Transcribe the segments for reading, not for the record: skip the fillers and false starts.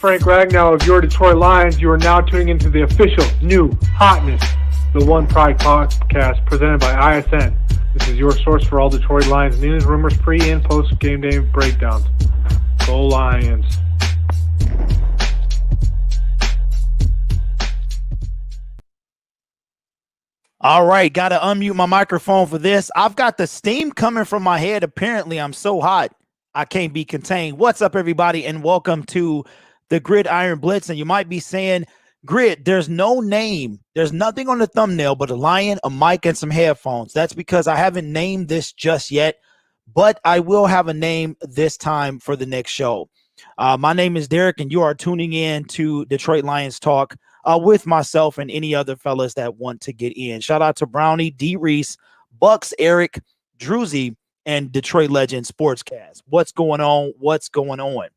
Frank Ragnow of your Detroit Lions. You are now tuning into the official new hotness, the One Pride podcast presented by ISN. This is your source for all Detroit Lions news, rumors, pre- and post-game day breakdowns. Go Lions. All right, got to unmute my microphone for this. I've got the steam coming from my head. Apparently, I'm so hot, I can't be contained. What's up, everybody, and welcome to the Gridiron Blitz. And you might be saying, Grid, there's no name. There's nothing on the thumbnail but a lion, a mic, and some headphones. That's because I haven't named this just yet, but I will have a name this time for the next show. My name is Derek, and you are tuning in to Detroit Lions Talk with myself and any other fellas that want to get in. Shout out to Brownie, D. Reese, Bucks, Eric, Druzy, and Detroit Legend Sportscast. What's going on? What's going on?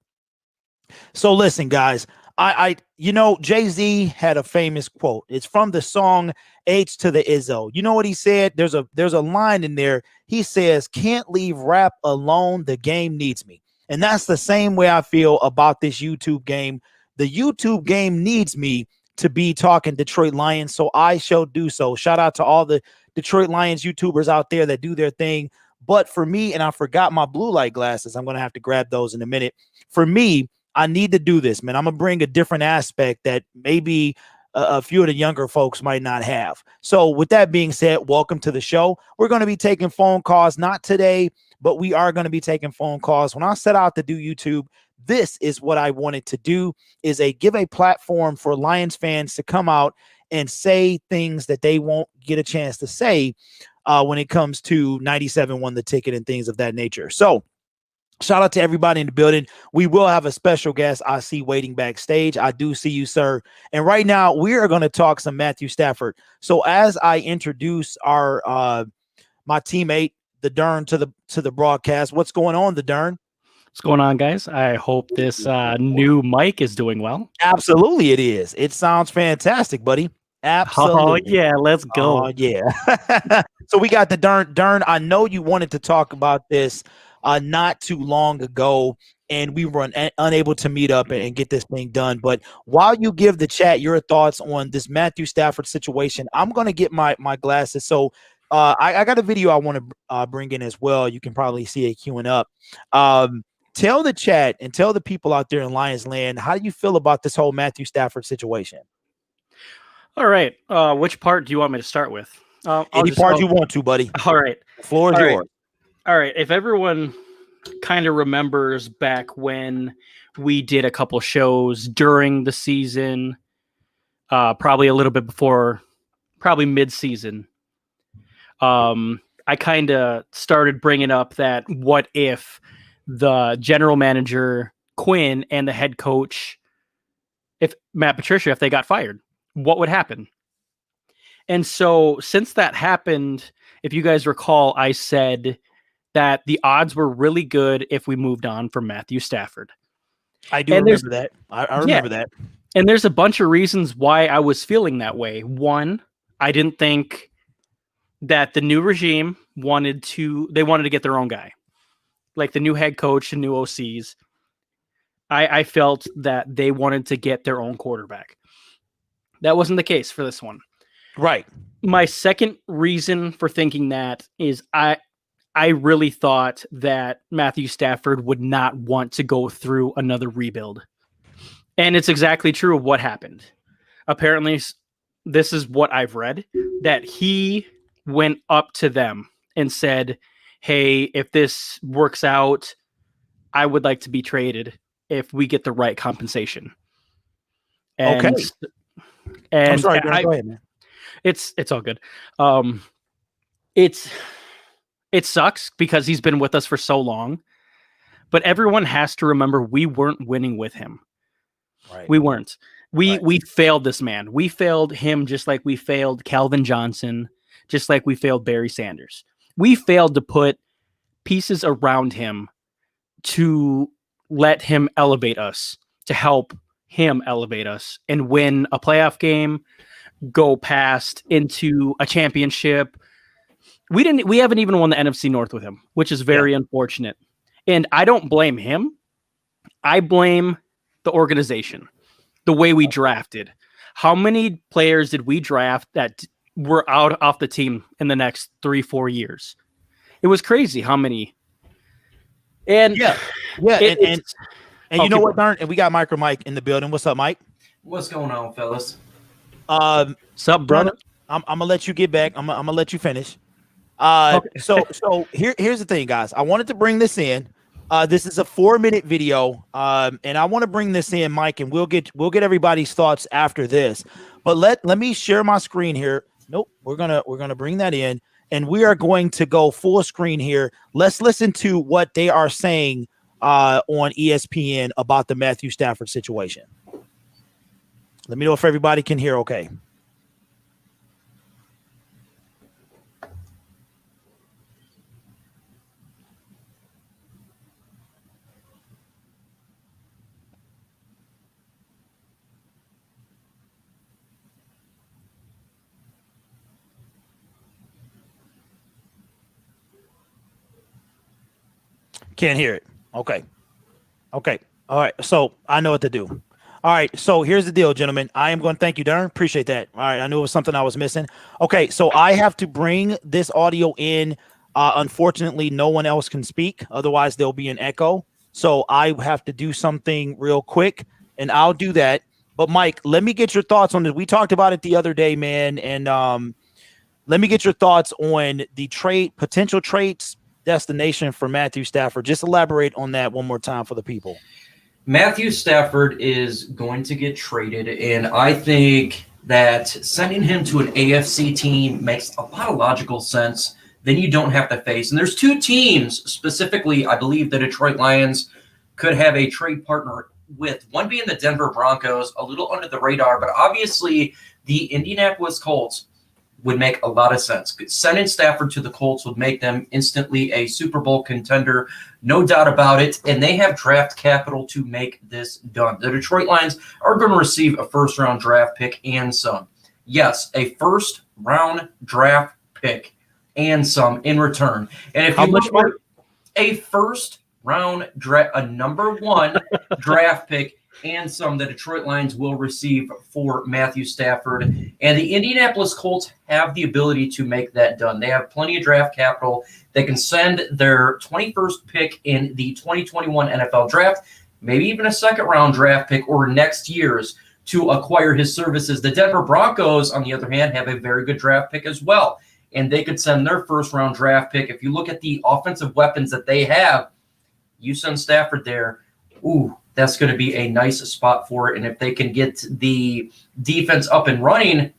So listen, guys, Jay-Z had a famous quote. It's from the song H to the Izzo. You know what he said? There's a line in there. He says, "Can't leave rap alone. The game needs me." And that's the same way I feel about this YouTube game. The YouTube game needs me to be talking Detroit Lions, so I shall do so. Shout out to all the Detroit Lions YouTubers out there that do their thing. But for me, and I forgot my blue light glasses, I'm going to have to grab those in a minute. For me, I need to do this, man. I'm going to bring a different aspect that maybe a few of the younger folks might not have. So with that being said, welcome to the show. We're going to be taking phone calls, not today, but we are going to be taking phone calls. When I set out to do YouTube, this is what I wanted to do, is give a platform for Lions fans to come out and say things that they won't get a chance to say when it comes to 97 won the ticket and things of that nature. So shout out to everybody in the building. We will have a special guest I see waiting backstage. I do see you, sir. And right now we are going to talk some Matthew Stafford. So as I introduce our my teammate, the DERRN, to the broadcast, what's going on, the DERRN? What's going on, guys? I hope this new mic is doing well. Absolutely, it is. It sounds fantastic, buddy. Absolutely. Oh, yeah, let's go. Oh, yeah. So we got the DERRN. DERRN, I know you wanted to talk about this not too long ago, and we were unable to meet up and get this thing done. But while you give the chat your thoughts on this Matthew Stafford situation, I'm going to get my glasses. So I got a video I want to bring in as well. You can probably see it queuing up. Tell the chat and tell the people out there in Lions Land, how do you feel about this whole Matthew Stafford situation? All right. Which part do you want me to start with? Any part you want to, buddy. All right. The floor is yours. All right. If everyone kind of remembers back when we did a couple shows during the season, probably a little bit before, probably mid-season, I kind of started bringing up that what if the general manager, Quinn, and the head coach, if Matt Patricia, if they got fired, what would happen? And so since that happened, if you guys recall, I said that the odds were really good if we moved on from Matthew Stafford. I do remember that. I remember that. And there's a bunch of reasons why I was feeling that way. One, I didn't think that the new regime wanted to get their own guy. Like the new head coach and new OCs. I felt that they wanted to get their own quarterback. That wasn't the case for this one. Right. My second reason for thinking that is I really thought that Matthew Stafford would not want to go through another rebuild. And it's exactly true of what happened. Apparently, this is what I've read, that he went up to them and said, "Hey, if this works out, I would like to be traded if we get the right compensation." And, okay. And I'm sorry, go ahead, man. It's all good. It sucks because he's been with us for so long, but everyone has to remember we weren't winning with him. Right. We weren't. We failed this man. We failed him just like we failed Calvin Johnson, just like we failed Barry Sanders. We failed to put pieces around him to let him elevate us, to help him elevate us and win a playoff game, go past into a championship. We haven't even won the NFC North with him, which is very unfortunate. And I don't blame him. I blame the organization, the way we drafted. How many players did we draft that were out off the team in the next 3-4 years? It was crazy how many. And and you know what, Darn? And we got MICROMIKE in the building. What's up, Mike? What's going on, fellas? What's up, brother? I'm gonna let you get back. I'm gonna let you finish. So here's the thing, guys. I wanted to bring this in. This is a 4-minute video, and I want to bring this in, Mike, and we'll get everybody's thoughts after this. But let me share my screen here. Nope, we're gonna bring that in, and we are going to go full screen here. Let's listen to what they are saying on ESPN about the Matthew Stafford situation. Let me know if everybody can hear okay. Can't hear it. Okay. All right. So I know what to do. All right. So here's the deal, gentlemen. I am going to thank you, Darren. Appreciate that. All right. I knew it was something I was missing. Okay. So I have to bring this audio in. Unfortunately, no one else can speak. Otherwise, there'll be an echo. So I have to do something real quick, and I'll do that. But Mike, let me get your thoughts on this. We talked about it the other day, man. And let me get your thoughts on the potential trades destination for Matthew Stafford. Just elaborate on that one more time for the people. Matthew Stafford is going to get traded, and I think that sending him to an AFC team makes a lot of logical sense. Then you don't have to face. And there's 2 teams specifically, I believe the Detroit Lions could have a trade partner with, one being the Denver Broncos, a little under the radar, but obviously the Indianapolis Colts would make a lot of sense. Sending Stafford to the Colts would make them instantly a Super Bowl contender, no doubt about it, and they have draft capital to make this done. The Detroit Lions are going to receive a first-round draft pick and some. Yes, a first-round draft pick and some in return. And if you look for a first-round draft, a number 1 draft pick and some, the Detroit Lions will receive for Matthew Stafford. And the Indianapolis Colts have the ability to make that done. They have plenty of draft capital. They can send their 21st pick in the 2021 NFL Draft, maybe even a second-round draft pick or next year's, to acquire his services. The Denver Broncos, on the other hand, have a very good draft pick as well, and they could send their first-round draft pick. If you look at the offensive weapons that they have, you send Stafford there, ooh, that's going to be a nice spot for it. And if they can get the defense up and running,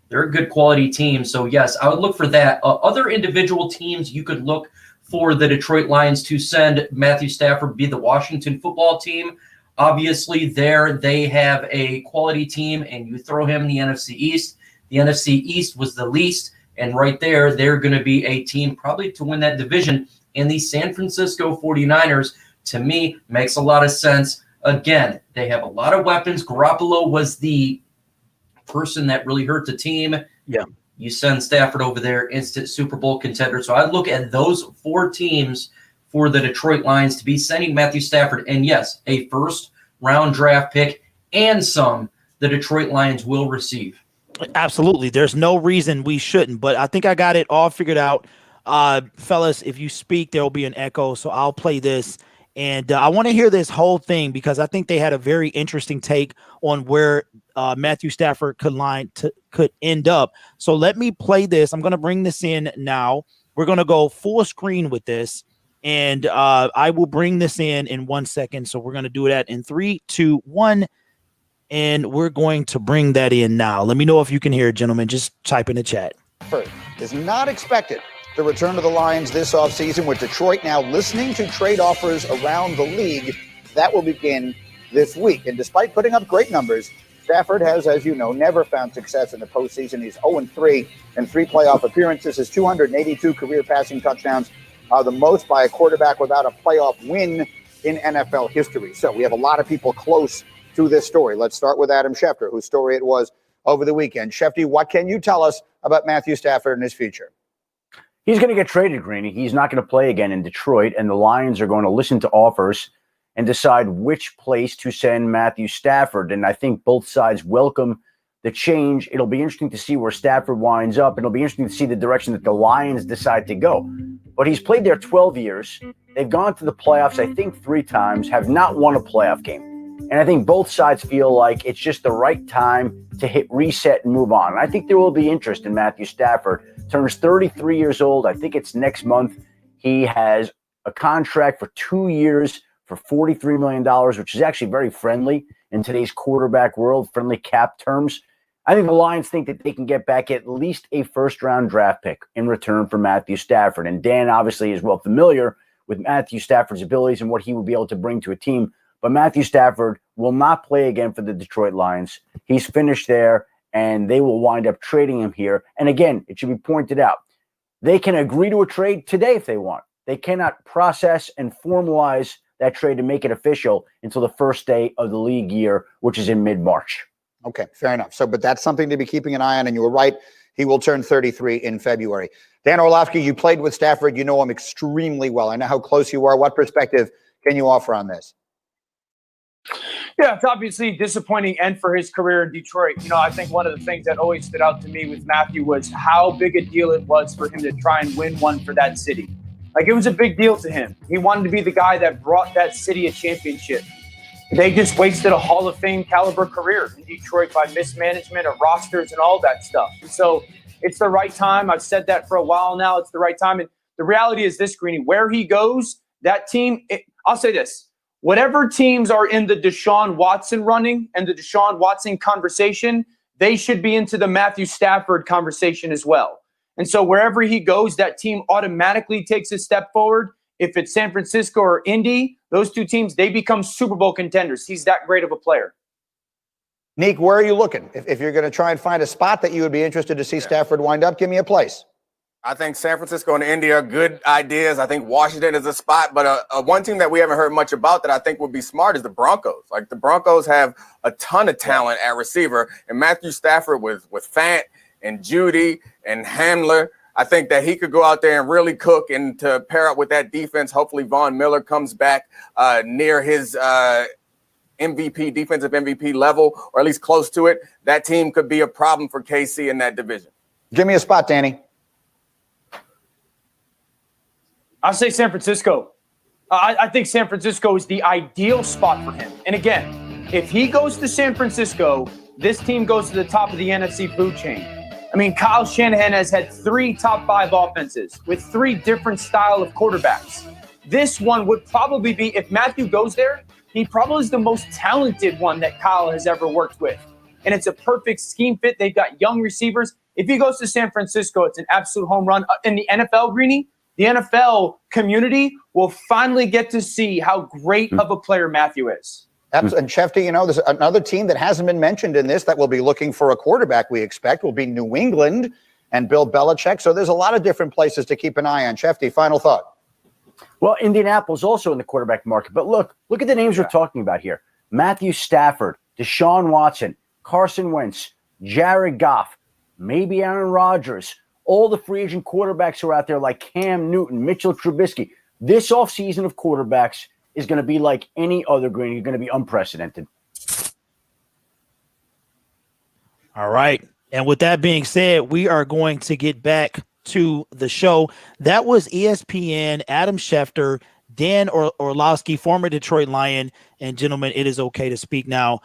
they're a good quality team. So, yes, I would look for that. Other individual teams you could look for the Detroit Lions to send Matthew Stafford be the Washington football team. Obviously, there they have a quality team, and you throw him in the NFC East. The NFC East was the least, and right there, they're going to be a team probably to win that division. And the San Francisco 49ers, to me, makes a lot of sense. Again, they have a lot of weapons. Garoppolo was the person that really hurt the team. Yeah. You send Stafford over there, instant Super Bowl contender. So I look at those 4 teams for the Detroit Lions to be sending Matthew Stafford. And yes, a first-round draft pick and some the Detroit Lions will receive. Absolutely. There's no reason we shouldn't, but I think I got it all figured out. Fellas, if you speak, there will be an echo, so I'll play this. And I want to hear this whole thing because I think they had a very interesting take on where Matthew Stafford could end up. So let me play this. I'm going to bring this in now. We're going to go full screen with this, and I will bring this in 1 second. So we're going to do that in 3, 2, 1, and we're going to bring that in now. Let me know if you can hear it, gentlemen. Just type in the chat. Is not expected to return to the Lions this offseason, with Detroit now listening to trade offers around the league. That will begin this week. And despite putting up great numbers, Stafford has, as you know, never found success in the postseason. He's 0-3 in 3 playoff appearances. His 282 career passing touchdowns are the most by a quarterback without a playoff win in NFL history. So we have a lot of people close to this story. Let's start with Adam Schefter, whose story it was over the weekend. Shefty, what can you tell us about Matthew Stafford and his future? He's going to get traded, Greeny. He's not going to play again in Detroit, and the Lions are going to listen to offers and decide which place to send Matthew Stafford. And I think both sides welcome the change. It'll be interesting to see where Stafford winds up. It'll be interesting to see the direction that the Lions decide to go. But he's played there 12 years. They've gone to the playoffs, I think, 3 times, have not won a playoff game. And I think both sides feel like it's just the right time to hit reset and move on. And I think there will be interest in Matthew Stafford. Turns 33 years old. I think it's next month. He has a contract for 2 years for $43 million, which is actually very friendly in today's quarterback world, friendly cap terms. I think the Lions think that they can get back at least a first-round draft pick in return for Matthew Stafford. And Dan obviously is well familiar with Matthew Stafford's abilities and what he will be able to bring to a team. But Matthew Stafford will not play again for the Detroit Lions. He's finished there, and they will wind up trading him here. And again, it should be pointed out, they can agree to a trade today if they want. They cannot process and formalize that trade to make it official until the first day of the league year, which is in mid-March. Okay, fair enough. But that's something to be keeping an eye on, and you were right. He will turn 33 in February. Dan Orlovsky, you played with Stafford. You know him extremely well. I know how close you are. What perspective can you offer on this? Yeah, it's obviously a disappointing end for his career in Detroit. I think one of the things that always stood out to me with Matthew was how big a deal it was for him to try and win one for that city. Like, it was a big deal to him. He wanted to be the guy that brought that city a championship. They just wasted a Hall of Fame caliber career in Detroit by mismanagement of rosters and all that stuff. And so it's the right time. I've said that for a while now. It's the right time. And the reality is this, Greeny, where he goes, that team, I'll say this. Whatever teams are in the Deshaun Watson running and the Deshaun Watson conversation, they should be into the Matthew Stafford conversation as well. And so wherever he goes, that team automatically takes a step forward. If it's San Francisco or Indy, those two teams, they become Super Bowl contenders. He's that great of a player. Neek, where are you looking? If you're going to try and find a spot that you would be interested to see Stafford wind up, give me a place. I think San Francisco and Indy are good ideas. I think Washington is a spot, but one team that we haven't heard much about that I think would be smart is the Broncos. Like, the Broncos have a ton of talent at receiver, and Matthew Stafford with Fant and Judy and Hamler, I think that he could go out there and really cook, and to pair up with that defense, hopefully Von Miller comes back near his MVP, defensive MVP level, or at least close to it. That team could be a problem for KC in that division. Give me a spot, Danny. I'll say San Francisco. I think San Francisco is the ideal spot for him. And again, if he goes to San Francisco, this team goes to the top of the NFC food chain. I mean, Kyle Shanahan has had 3 top 5 offenses with 3 different style of quarterbacks. This one would probably be, if Matthew goes there, he probably is the most talented one that Kyle has ever worked with. And it's a perfect scheme fit. They've got young receivers. If he goes to San Francisco, it's an absolute home run. In the NFL, Greeny, the NFL community will finally get to see how great of a player Matthew is. And Shefty, there's another team that hasn't been mentioned in this that will be looking for a quarterback, we expect, will be New England and Bill Belichick. So there's a lot of different places to keep an eye on. Shefty, final thought. Well, Indianapolis also in the quarterback market. But look at the names we're talking about here. Matthew Stafford, Deshaun Watson, Carson Wentz, Jared Goff, maybe Aaron Rodgers, all the free agent quarterbacks who are out there like Cam Newton, Mitchell Trubisky. This offseason of quarterbacks is going to be like any other, Green. You're going to be unprecedented. All right. And with that being said, we are going to get back to the show. That was ESPN, Adam Schefter, Dan Orlovsky, former Detroit Lion. And gentlemen, it is okay to speak now.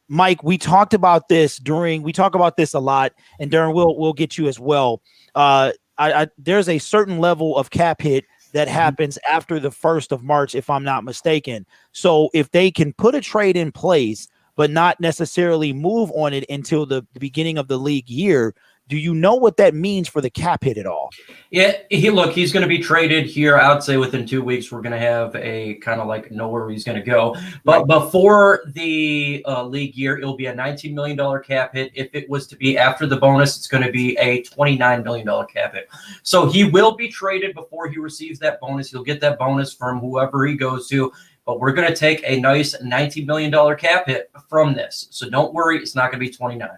Mike, we talked about this we talk about this a lot, and Darren, we'll get you as well. There's a certain level of cap hit that happens after the 1st of March, if I'm not mistaken. So if they can put a trade in place, but not necessarily move on it until the beginning of the league year, do you know what that means for the cap hit at all? Yeah, he's going to be traded here. I would say within 2 weeks, we're going to have a kind of like know where he's going to go. But before the league year, it'll be a $19 million cap hit. If it was to be after the bonus, it's going to be a $29 million cap hit. So he will be traded before he receives that bonus. He'll get that bonus from whoever he goes to. But we're going to take a nice $19 million cap hit from this. So don't worry, it's not going to be 29.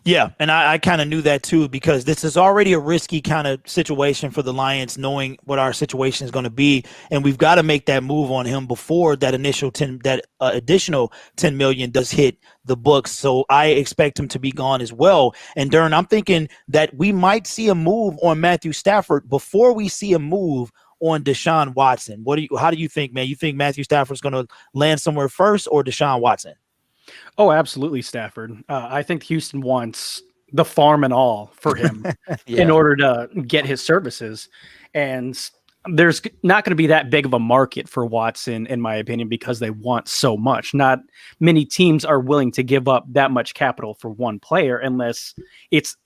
Yeah, and I kind of knew that too, because this is already a risky kind of situation for the Lions, knowing what our situation is going to be, and we've got to make that move on him before that additional 10 million does hit the books. So I expect him to be gone as well. And DERRN, I'm thinking that we might see a move on Matthew Stafford before we see a move on Deshaun Watson. How do you think, man? You think Matthew Stafford's going to land somewhere first, or Deshaun Watson? Oh, absolutely, Stafford. I think Houston wants the farm and all for him in order to get his services. And there's not going to be that big of a market for Watson, in my opinion, because they want so much. Not many teams are willing to give up that much capital for one player unless it's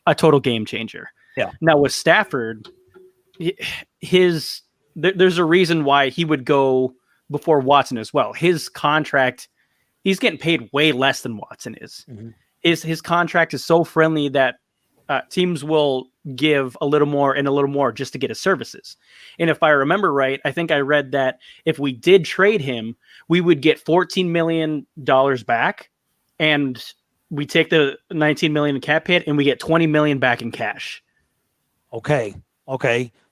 a total game changer. Yeah. Now with Stafford, there's a reason why he would go before Watson as well. His contract, he's getting paid way less than Watson is. Mm-hmm. His contract is so friendly that teams will give a little more and a little more just to get his services. And if I remember right, I think I read that if we did trade him, we would get $14 million back, and we take the $19 million in cap hit, and we get $20 million back in cash. Okay.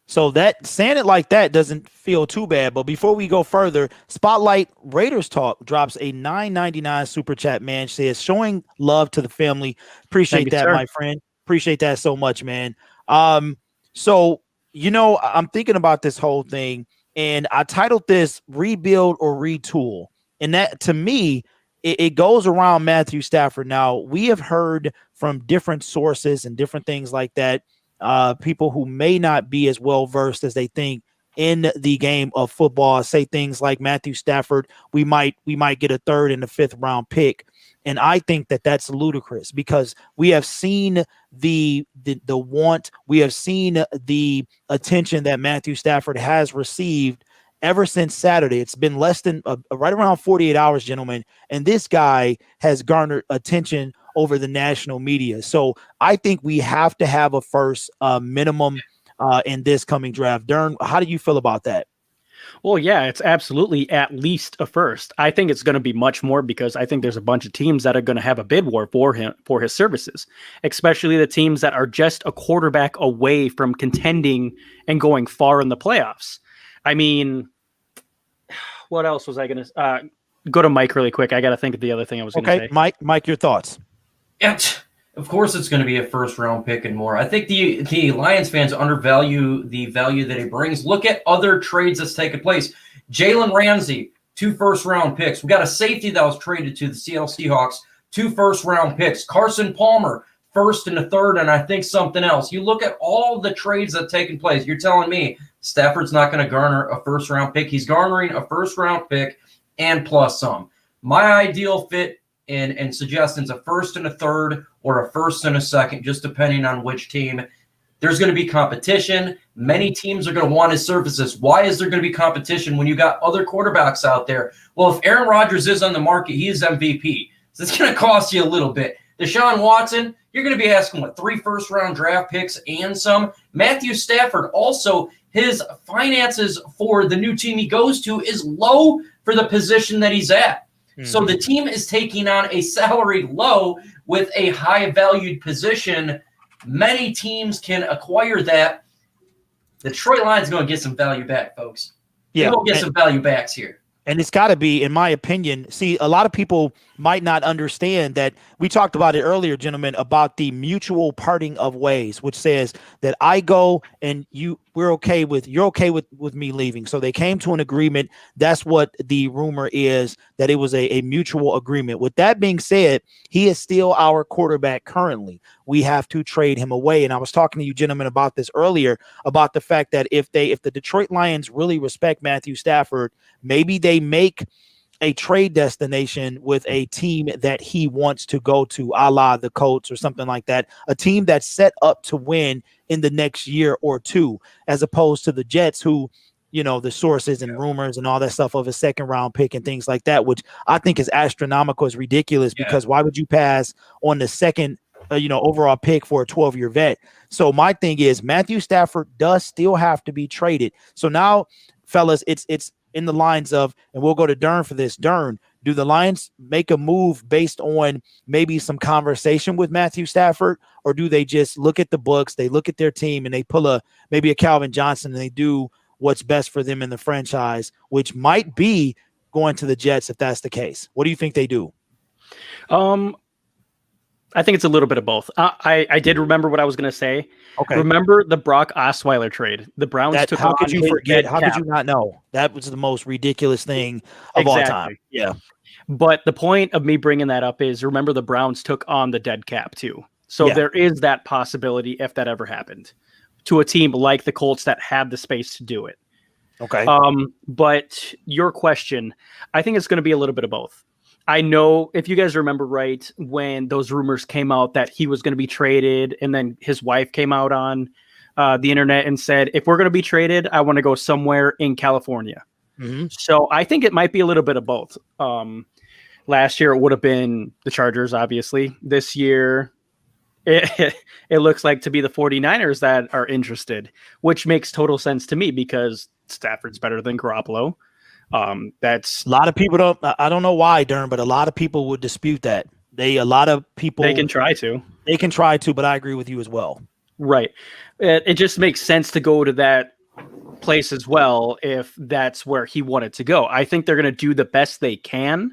So that saying it like that doesn't feel too bad. But before we go further, Spotlight Raiders Talk drops a $9.99 super chat, man. Says, showing love to the family. Appreciate that, my friend. Appreciate that so much, man. So, I'm thinking about this whole thing, and I titled this Rebuild or Retool. And that, to me, it goes around Matthew Stafford. Now, we have heard from different sources and different things like that, people who may not be as well versed as they think in the game of football say things like Matthew Stafford, we might get a 3rd and a 5th round pick. And I think that that's ludicrous, because we have seen the want, we have seen the attention that Matthew Stafford has received ever since Saturday. It's been less than right around 48 hours, gentlemen. And this guy has garnered attention over the national media. So I think we have to have a first minimum in this coming draft. DERRN, how do you feel about that? Well, yeah, it's absolutely at least a first. I think it's going to be much more, because I think there's a bunch of teams that are going to have a bid war for him, for his services, especially the teams that are just a quarterback away from contending and going far in the playoffs. I mean, what else was I going to go to Mike really quick? I got to think of the other thing I was going to say. Mike, your thoughts? Yeah, of course it's going to be a first-round pick and more. I think the Lions fans undervalue the value that he brings. Look at other trades that's taken place. Jalen Ramsey, 2 first-round picks. We got a safety that was traded to the Seattle Seahawks, 2 first-round picks. Carson Palmer, 1st and a 3rd, and I think something else. You look at all the trades that have taken place. You're telling me Stafford's not going to garner a first-round pick. He's garnering a first-round pick and plus some. My ideal fit and suggestions, a 1st and a 3rd or a 1st and a 2nd, just depending on which team. There's going to be competition. Many teams are going to want his services. Why is there going to be competition when you got other quarterbacks out there? Well, if Aaron Rodgers is on the market, he is MVP. So it's going to cost you a little bit. Deshaun Watson, you're going to be asking, 3 first-round draft picks and some. Matthew Stafford, also, his finances for the new team he goes to is low for the position that he's at. So the team is taking on a salary low with a high-valued position. Many teams can acquire that. The Detroit Lions are going to get some value back, folks. They're going to get some value backs here. And it's got to be, in my opinion, see, a lot of people might not understand that we talked about it earlier, gentlemen, about the mutual parting of ways, which says that I go and you're okay with me leaving. So they came to an agreement. That's what the rumor is, that it was a mutual agreement. With that being said, he is still our quarterback currently. We have to trade him away. And I was talking to you gentlemen about this earlier, about the fact that if the Detroit Lions really respect Matthew Stafford, maybe they make a trade destination with a team that he wants to go to, a la the Colts or something like that, a team that's set up to win in the next year or two, as opposed to the Jets, who, the sources and rumors and all that stuff of a 2nd round pick and things like that, which I think is astronomical, is ridiculous, because why would you pass on the 2nd overall pick for a 12-year vet? So my thing is, Matthew Stafford does still have to be traded. So now, fellas, it's in the lines of, and we'll go to DERRN for this. DERRN, Do the Lions make a move based on maybe some conversation with Matthew Stafford, or do they just look at the books, they look at their team, and they pull maybe a Calvin Johnson, and they do what's best for them in the franchise, which might be going to the Jets if that's the case? What do you think they do? I think it's a little bit of both. I did remember what I was going to say. Okay. Remember the Brock Osweiler trade? The Browns took. How could you forget? How cap. could you not know? That was the most ridiculous thing of all time. Yeah. But the point of me bringing that up is, remember, the Browns took on the dead cap too. So there is that possibility, if that ever happened, to a team like the Colts that had the space to do it. Okay. But your question, I think it's going to be a little bit of both. I know, if you guys remember right, when those rumors came out that he was going to be traded, and then his wife came out on the internet and said, if we're going to be traded, I want to go somewhere in California. Mm-hmm. So I think it might be a little bit of both. Last year, it would have been the Chargers, obviously. This year, it looks like to be the 49ers that are interested, which makes total sense to me because Stafford's better than Garoppolo. That's a lot of people I don't know why, DERRN, but a lot of people would dispute that. They can try to, but I agree with you as well. Right. It just makes sense to go to that place as well if that's where he wanted to go. I think they're going to do the best they can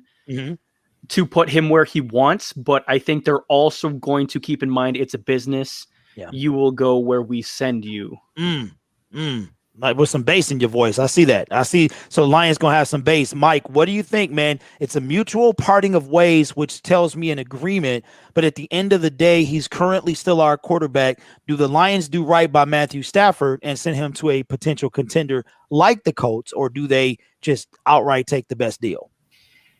to put him where he wants, but I think they're also going to keep in mind it's a business. Yeah. You will go where we send you. Like with some bass in your voice. I see that. So Lions going to have some bass. Mike, what do you think, man? It's a mutual parting of ways, which tells me an agreement. But at the end of the day, he's currently still our quarterback. Do the Lions do right by Matthew Stafford and send him to a potential contender like the Colts, or do they just outright take the best deal?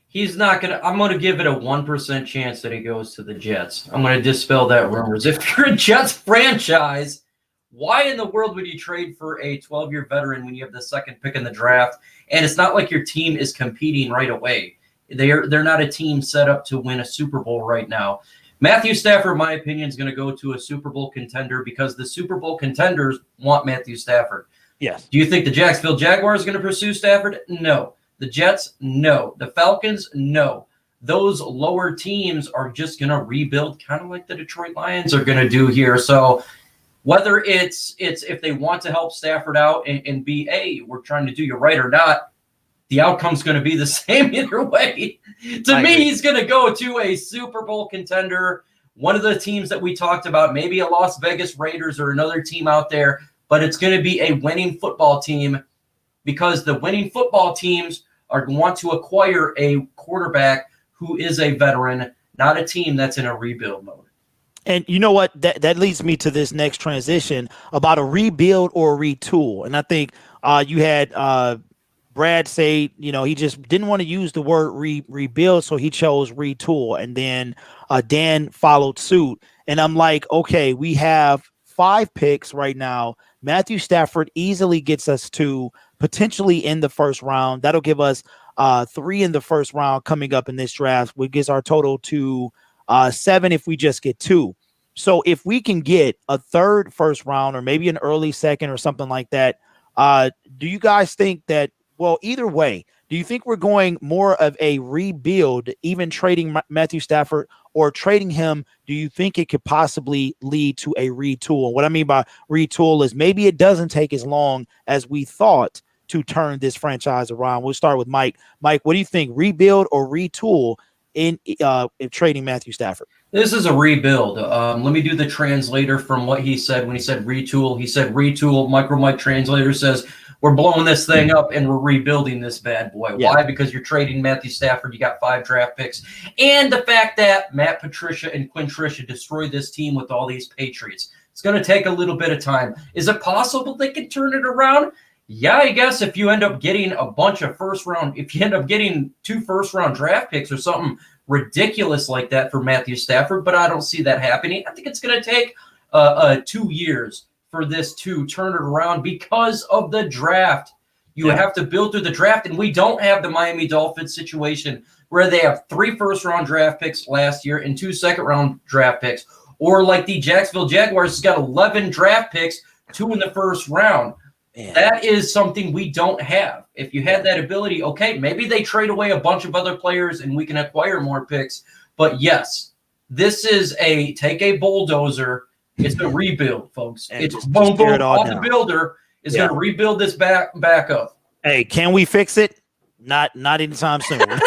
He's not going to – I'm going to give it a 1% chance that he goes to the Jets. I'm going to dispel that rumors. If you're a Jets franchise – why in the world would you trade for a 12-year veteran when you have the second pick in the draft? And it's not like your team is competing right away. They're not a team set up to win a Super Bowl right now. Matthew Stafford, in my opinion, is going to go to a Super Bowl contender because the Super Bowl contenders want Matthew Stafford. Yes. Do you think the Jacksonville Jaguars are going to pursue Stafford? No. The Jets? No. The Falcons? No. Those lower teams are just going to rebuild kind of like the Detroit Lions are going to do here. So whether it's if they want to help Stafford out and be, hey, we're trying to do you right or not, the outcome's going to be the same either way. To me, he's going to go to a Super Bowl contender, one of the teams that we talked about, maybe a Las Vegas Raiders or another team out there, but it's going to be a winning football team because the winning football teams are going to want to acquire a quarterback who is a veteran, not a team that's in a rebuild mode. And you know what? That leads me to this next transition about a rebuild or a retool. And I think you had Brad say, he just didn't want to use the word rebuild, so he chose retool. And then Dan followed suit. And I'm like, okay, we have 5 picks right now. Matthew Stafford easily gets us to potentially in the first round. That'll give us 3 in the first round coming up in this draft, which gives our total to 7 if we just get 2. So if we can get a 3rd first round or maybe an early 2nd or something like that, do you guys think that, well, either way, do you think we're going more of a rebuild, even trading Matthew Stafford or trading him? Do you think it could possibly lead to a retool? And what I mean by retool is maybe it doesn't take as long as we thought to turn this franchise around. We'll start with Mike. Mike, what do you think, rebuild or retool in trading Matthew Stafford? This is a rebuild. Let me do the translator from what he said when he said retool. He said retool. MICROMIKE translator says we're blowing this thing up and we're rebuilding this bad boy. Yeah. Why? Because you're trading Matthew Stafford. You got 5 draft picks. And the fact that Matt Patricia and Quinn Tricia destroyed this team with all these Patriots. It's going to take a little bit of time. Is it possible they could turn it around? Yeah, I guess if you end up getting a bunch of if you end up getting 2 first-round draft picks or something ridiculous like that for Matthew Stafford, but I don't see that happening. I think it's going to take 2 years for this to turn it around because of the draft. You have to build through the draft, and we don't have the Miami Dolphins situation where they have 3 first-round draft picks last year and 2 second-round draft picks, or like the Jacksonville Jaguars has got 11 draft picks, 2 in the first round. Man. That is something we don't have. If you had that ability, okay, maybe they trade away a bunch of other players and we can acquire more picks. But yes, this is take a bulldozer. It's a rebuild, folks. And It's just boom, tear boom. it all The down. builder is going to rebuild this back up. Hey, can we fix it? Not anytime soon. And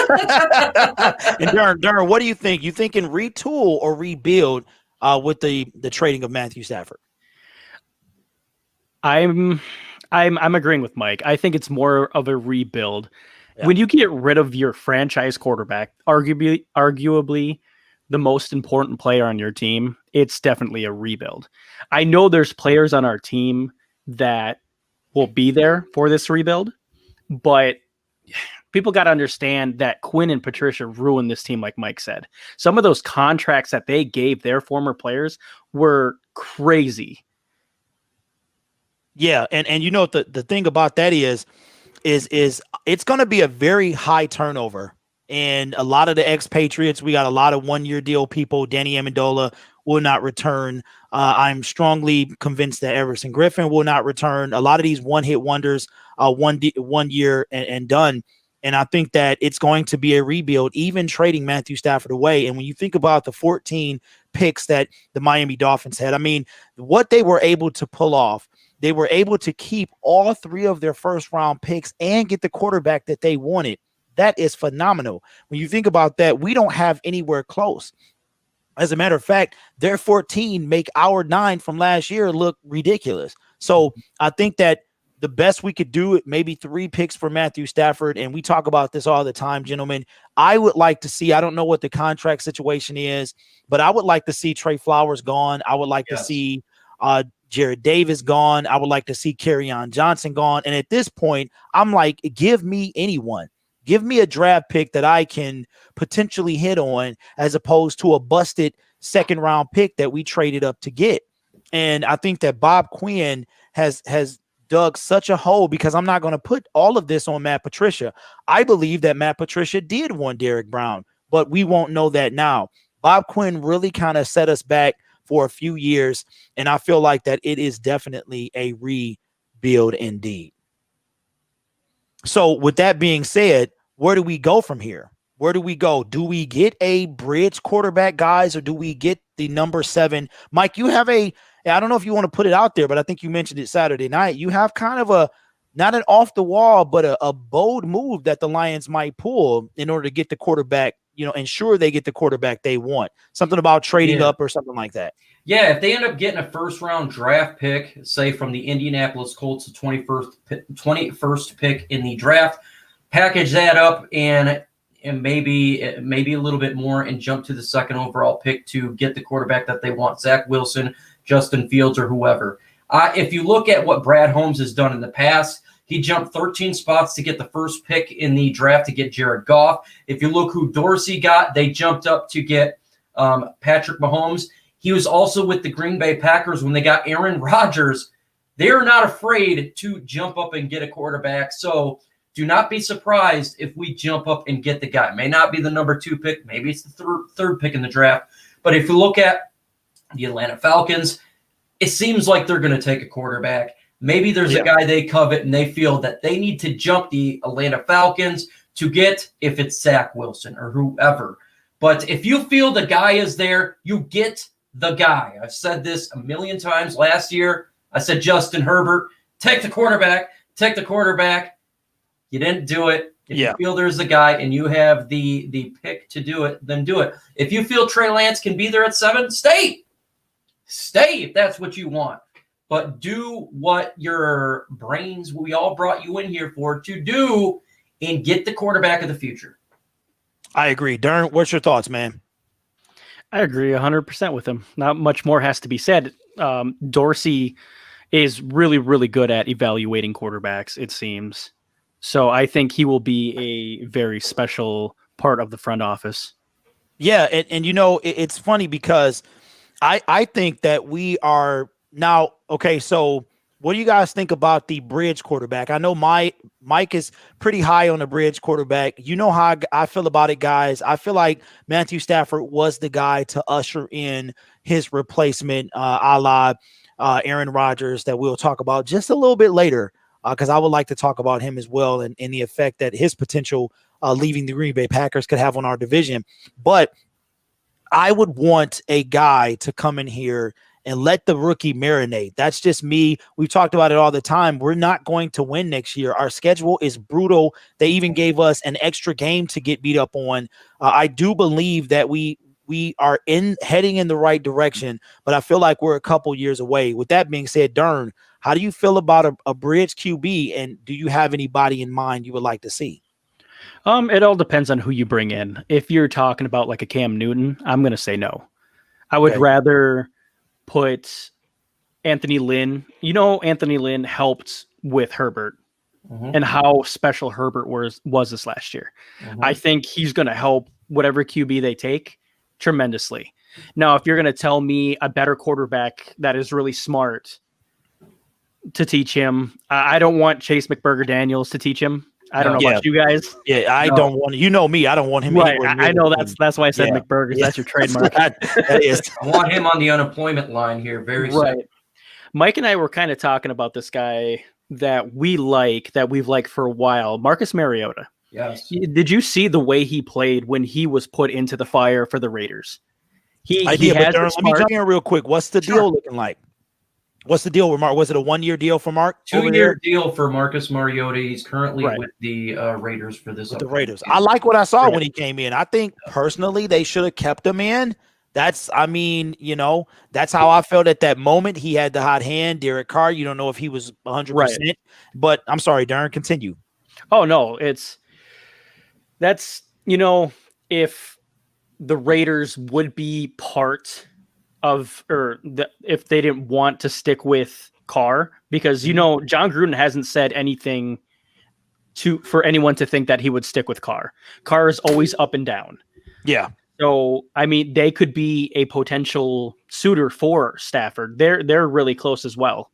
DERRN, what do you think? You thinking retool or rebuild with the trading of Matthew Stafford? I'm agreeing with Mike. I think it's more of a rebuild. Yeah. When you get rid of your franchise quarterback, arguably the most important player on your team, it's definitely a rebuild. I know there's players on our team that will be there for this rebuild, but people got to understand that Quinn and Patricia ruined this team, like Mike said. Some of those contracts that they gave their former players were crazy. Yeah, and you know the thing about that is it's going to be a very high turnover, and a lot of the expatriates, we got a lot of 1-year deal people. Danny Amendola will not return. I'm strongly convinced that Everson Griffin will not return. A lot of these one-hit wonders, 1 year and done. And I think that it's going to be a rebuild, even trading Matthew Stafford away. And when you think about the 14 picks that the Miami Dolphins had, I mean, what they were able to pull off, they were able to keep all 3 of their first-round picks and get the quarterback that they wanted. That is phenomenal. When you think about that, we don't have anywhere close. As a matter of fact, their 14 make our 9 from last year look ridiculous. So I think that the best we could do, maybe 3 picks for Matthew Stafford, and we talk about this all the time, gentlemen. I would like to see, I don't know what the contract situation is, but I would like to see Trey Flowers gone. I would like to see Jared Davis gone. I would like to see Kerryon Johnson gone. And at this point, I'm like, give me anyone. Give me a draft pick that I can potentially hit on, as opposed to a busted second-round pick that we traded up to get. And I think that Bob Quinn has dug such a hole, because I'm not going to put all of this on Matt Patricia. I believe that Matt Patricia did want Derrick Brown, but we won't know that now. Bob Quinn really kind of set us back for a few years, and I feel like that it is definitely a rebuild indeed. So with that being said, where do we go from here? Where do we go? Do we get a bridge quarterback, guys, or do we get the number 7? Mike, you have I don't know if you want to put it out there, but I think you mentioned it Saturday night. You have kind of not an off the wall, but a bold move that the Lions might pull in order to get the quarterback, ensure they get the quarterback they want. Something about trading up or something like that. Yeah, if they end up getting a first-round draft pick, say from the Indianapolis Colts, the 21st pick in the draft, package that up and maybe a little bit more and jump to the second overall pick to get the quarterback that they want, Zach Wilson, Justin Fields, or whoever. If you look at what Brad Holmes has done in the past, he jumped 13 spots to get the first pick in the draft to get Jared Goff. If you look who Dorsey got, they jumped up to get Patrick Mahomes. He was also with the Green Bay Packers when they got Aaron Rodgers. They are not afraid to jump up and get a quarterback. So do not be surprised if we jump up and get the guy. It may not be the number 2 pick. Maybe it's the third pick in the draft. But if you look at the Atlanta Falcons, it seems like they're going to take a quarterback. Maybe there's a guy they covet and they feel that they need to jump the Atlanta Falcons to get, if it's Zach Wilson or whoever. But if you feel the guy is there, you get the guy. I've said this a million times last year. I said, Justin Herbert, take the quarterback. You didn't do it. If you feel there's a guy and you have the pick to do it, then do it. If you feel Trey Lance can be there at 7, stay if that's what you want. But do what your brains, we all brought you in here for, to do and get the quarterback of the future. I agree. DERRN, what's your thoughts, man? I agree 100% with him. Not much more has to be said. Dorsey is really, really good at evaluating quarterbacks, it seems. So I think he will be a very special part of the front office. Yeah, and it's funny because I think that we are now, okay, so what do you guys think about the bridge quarterback? I know Mike is pretty high on the bridge quarterback. You know how I feel about it, guys. I feel like Matthew Stafford was the guy to usher in his replacement, a la Aaron Rodgers, that we'll talk about just a little bit later, because I would like to talk about him as well and the effect that his potential leaving the Green Bay Packers could have on our division. But I would want a guy to come in here and let the rookie marinate. That's just me. We've talked about it all the time. We're not going to win next year. Our schedule is brutal. They even gave us an extra game to get beat up on. I do believe that we are heading in the right direction, but I feel like we're a couple years away. With that being said, DERRN, how do you feel about a bridge QB, and do you have anybody in mind you would like to see? It all depends on who you bring in. If you're talking about like a Cam Newton, I'm going to say no. I would rather put Anthony Lynn. You know, Anthony Lynn helped with Herbert and how special Herbert was this last year. I think he's going to help whatever QB they take tremendously. Now, if you're going to tell me a better quarterback that is really smart to teach him, I don't want Chase McBurger-Daniels to teach him. I don't know about you guys. Yeah, I don't want, you know me, I don't want him. Right, I know that's why I said McBurger. That's your trademark. That is. I want him on the unemployment line here very soon. Mike and I were kind of talking about this guy that we've liked for a while, Marcus Mariota. Yes. Did you see the way he played when he was put into the fire for the Raiders? Let me jump in real quick. What's the deal looking like? What's the deal with Mark? Was it a 1-year deal for Mark? 2-year deal for Marcus Mariota. He's currently with the Raiders for this. The Raiders. I like what I saw when he came in. I think personally they should have kept him in. That's how I felt at that moment. He had the hot hand. Derek Carr, you don't know if he was 100%. But I'm sorry, DERRN, continue. Oh, no. If the Raiders would be part of, if they didn't want to stick with Carr, because John Gruden hasn't said anything for anyone to think that he would stick with Carr. Carr is always up and down. Yeah. So they could be a potential suitor for Stafford. They're really close as well.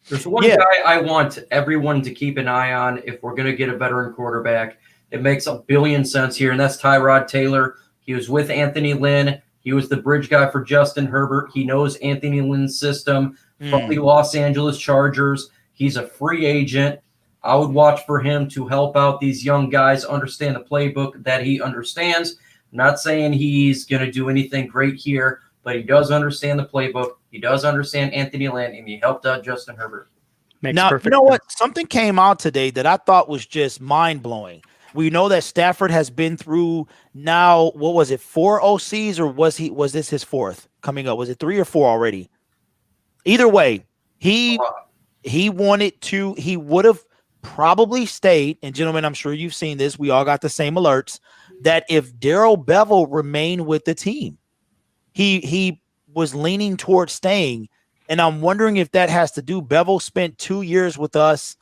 There's one guy I want everyone to keep an eye on if we're going to get a veteran quarterback. It makes a billion sense here, and that's Tyrod Taylor. He was with Anthony Lynn. He was the bridge guy for Justin Herbert. He knows Anthony Lynn's system from the Los Angeles Chargers. He's a free agent. I would watch for him to help out these young guys understand the playbook that he understands. I'm not saying he's going to do anything great here, but he does understand the playbook. He does understand Anthony Lynn, and he helped out Justin Herbert. Now, you know what? Something came out today that I thought was just mind-blowing. We know that Stafford has been through now, 4 OCs, or was this his fourth coming up? Was it 3 or 4 already? Either way, he would have probably stayed. And gentlemen, I'm sure you've seen this. We all got the same alerts that if Darrell Bevell remained with the team, he was leaning towards staying. And I'm wondering if that has to do. Bevell spent 2 years with us.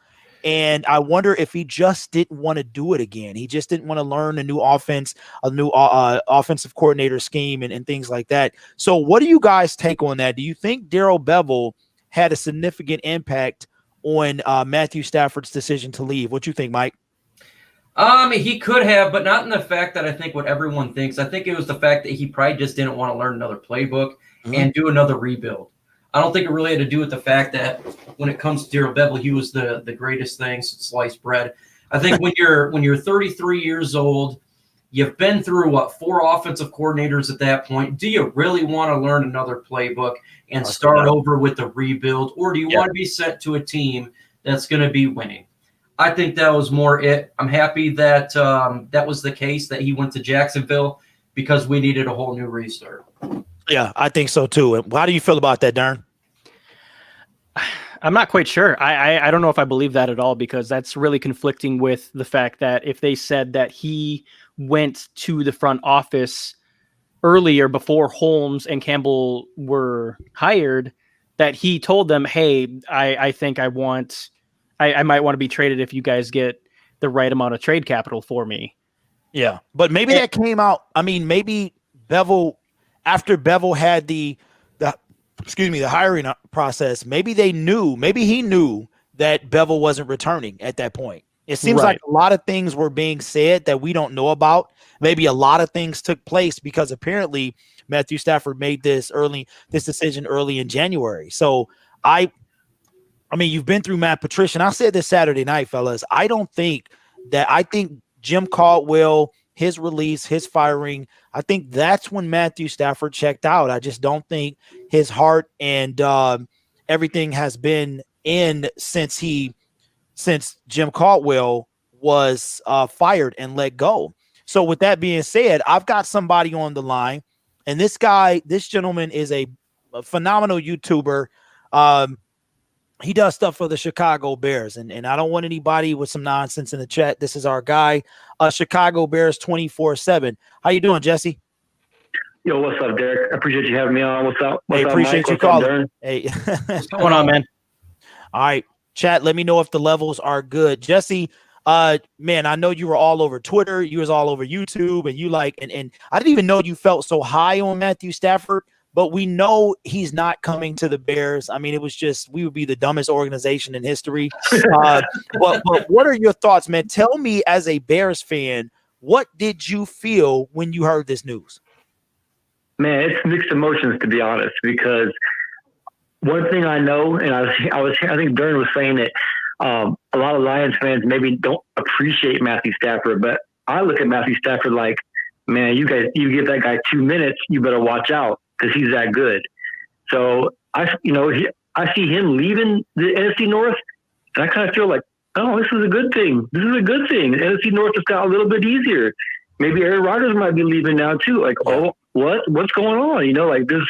And I wonder if he just didn't want to do it again. He just didn't want to learn a new offense, a new offensive coordinator scheme and things like that. So what do you guys take on that? Do you think Darrell Bevell had a significant impact on Matthew Stafford's decision to leave? What do you think, Mike? He could have, but not in the fact that I think what everyone thinks. I think it was the fact that he probably just didn't want to learn another playbook and do another rebuild. I don't think it really had to do with the fact that when it comes to Darrell Bevell, he was the greatest thing since sliced bread. I think when you're 33 years old, you've been through 4 offensive coordinators at that point. Do you really want to learn another playbook and start over with the rebuild, or do you want to be sent to a team that's going to be winning? I think that was more it. I'm happy that that was the case, that he went to Jacksonville, because we needed a whole new restart. Yeah, I think so too. How do you feel about that, DERRN? I'm not quite sure. I don't know if I believe that at all, because that's really conflicting with the fact that if they said that he went to the front office earlier before Holmes and Campbell were hired, that he told them, hey, I think I might want to be traded if you guys get the right amount of trade capital for me. Yeah, but maybe that came out. I mean, maybe Bevell, after Bevell had the hiring process, maybe he knew that Bevell wasn't returning at that point. It seems like a lot of things were being said that we don't know about. Maybe a lot of things took place because apparently Matthew Stafford made this decision early in January. So I mean, you've been through Matt Patricia, and I said this Saturday night, fellas. I think Jim Caldwell, his release, his firing, I think that's when Matthew Stafford checked out. I just don't think his heart and everything has been in since Jim Caldwell was fired and let go. So with that being said, I've got somebody on the line, and this gentleman is a phenomenal YouTuber. He does stuff for the Chicago Bears, and I don't want anybody with some nonsense in the chat. This is our guy, Chicago Bears 24/7. How you doing, Jesse? Yo, what's up, Derek? I appreciate you having me on. What's up? Hey, appreciate you calling. Hey, what's going on, man? All right, chat. Let me know if the levels are good, Jesse. Man, I know you were all over Twitter. You was all over YouTube, and and I didn't even know you felt so high on Matthew Stafford. But we know he's not coming to the Bears. I mean, it was just, we would be the dumbest organization in history. But what are your thoughts, man? Tell me, as a Bears fan, what did you feel when you heard this news? Man, it's mixed emotions, to be honest, because one thing I know, and I think DERRN was saying that a lot of Lions fans maybe don't appreciate Matthew Stafford, but I look at Matthew Stafford like, man, you give that guy 2 minutes, you better watch out, because he's that good. So I see him leaving the NFC North, and I kind of feel like, oh, this is a good thing. This is a good thing. The NFC North has got a little bit easier. Maybe Aaron Rodgers might be leaving now too. Like, oh, what's going on? You know, like this.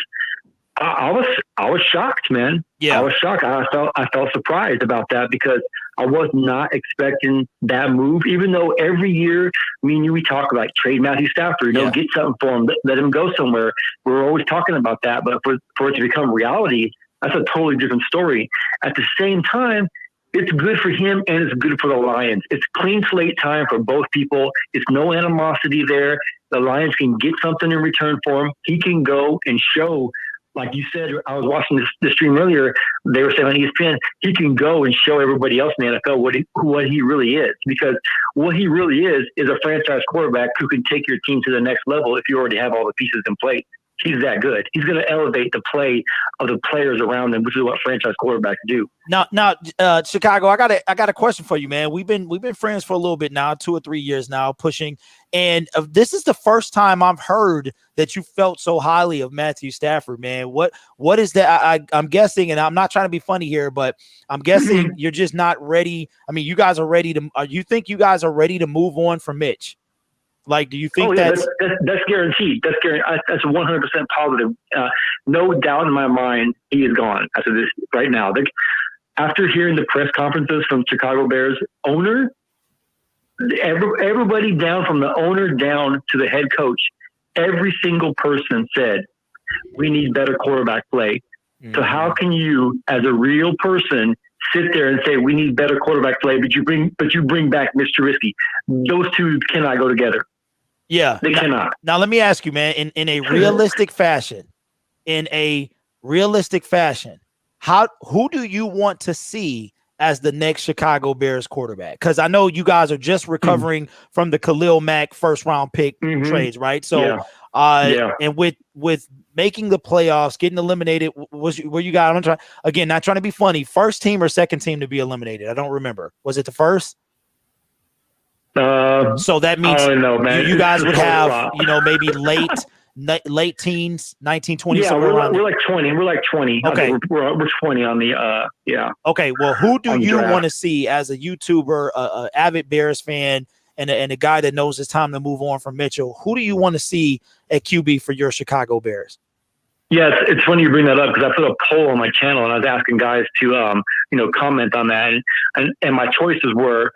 I was shocked, man. Yeah, I was shocked. I felt surprised about that, because I was not expecting that move. Even though every year, me and you, we talk about trade Matthew Stafford, get something for him, let him go somewhere. We're always talking about that, but for it to become reality, that's a totally different story. At the same time, it's good for him and it's good for the Lions. It's clean slate time for both people. It's no animosity there. The Lions can get something in return for him. He can go and show. Like you said, I was watching the stream earlier. They were saying on ESPN, he can go and show everybody else in the NFL what he really is. Because what he really is a franchise quarterback who can take your team to the next level if you already have all the pieces in place. He's that good. He's going to elevate the play of the players around him, which is what franchise quarterbacks do. Now, Chicago, I got a question for you, man. We've been friends for a little bit now, 2 or 3 years now, pushing, and this is the first time I've heard that you felt so highly of Matthew Stafford, man. What is that? I'm guessing, and I'm not trying to be funny here, but I'm guessing you're just not ready. I mean, you guys are ready to. You think you guys are ready to move on from Mitch? Like, do you think that's guaranteed? That's guaranteed. That's 100% positive. No doubt in my mind, he is gone after this right now. After hearing the press conferences from Chicago Bears owner, everybody down from the owner down to the head coach, every single person said, we need better quarterback play. Mm-hmm. So how can you, as a real person, sit there and say we need better quarterback play, but you bring back Mitch Trubisky? Those two cannot go together. Yeah, they cannot. Now let me ask you, man, in a realistic fashion, who do you want to see as the next Chicago Bears quarterback? Because I know you guys are just recovering from the Khalil Mack first round pick trades, right? So, and with making the playoffs, getting eliminated, were you guys? Not trying to be funny. First team or second team to be eliminated? I don't remember. Was it the first? So that means you guys would have, maybe late teens, 19, 20. Yeah, we're like 20. We're like 20. Okay, we're 20 on the Okay, well, who do you want to see as a YouTuber, a avid Bears fan, and a guy that knows it's time to move on from Mitchell? Who do you want to see at QB for your Chicago Bears? Yeah, it's funny you bring that up, because I put a poll on my channel and I was asking guys to comment on that, and my choices were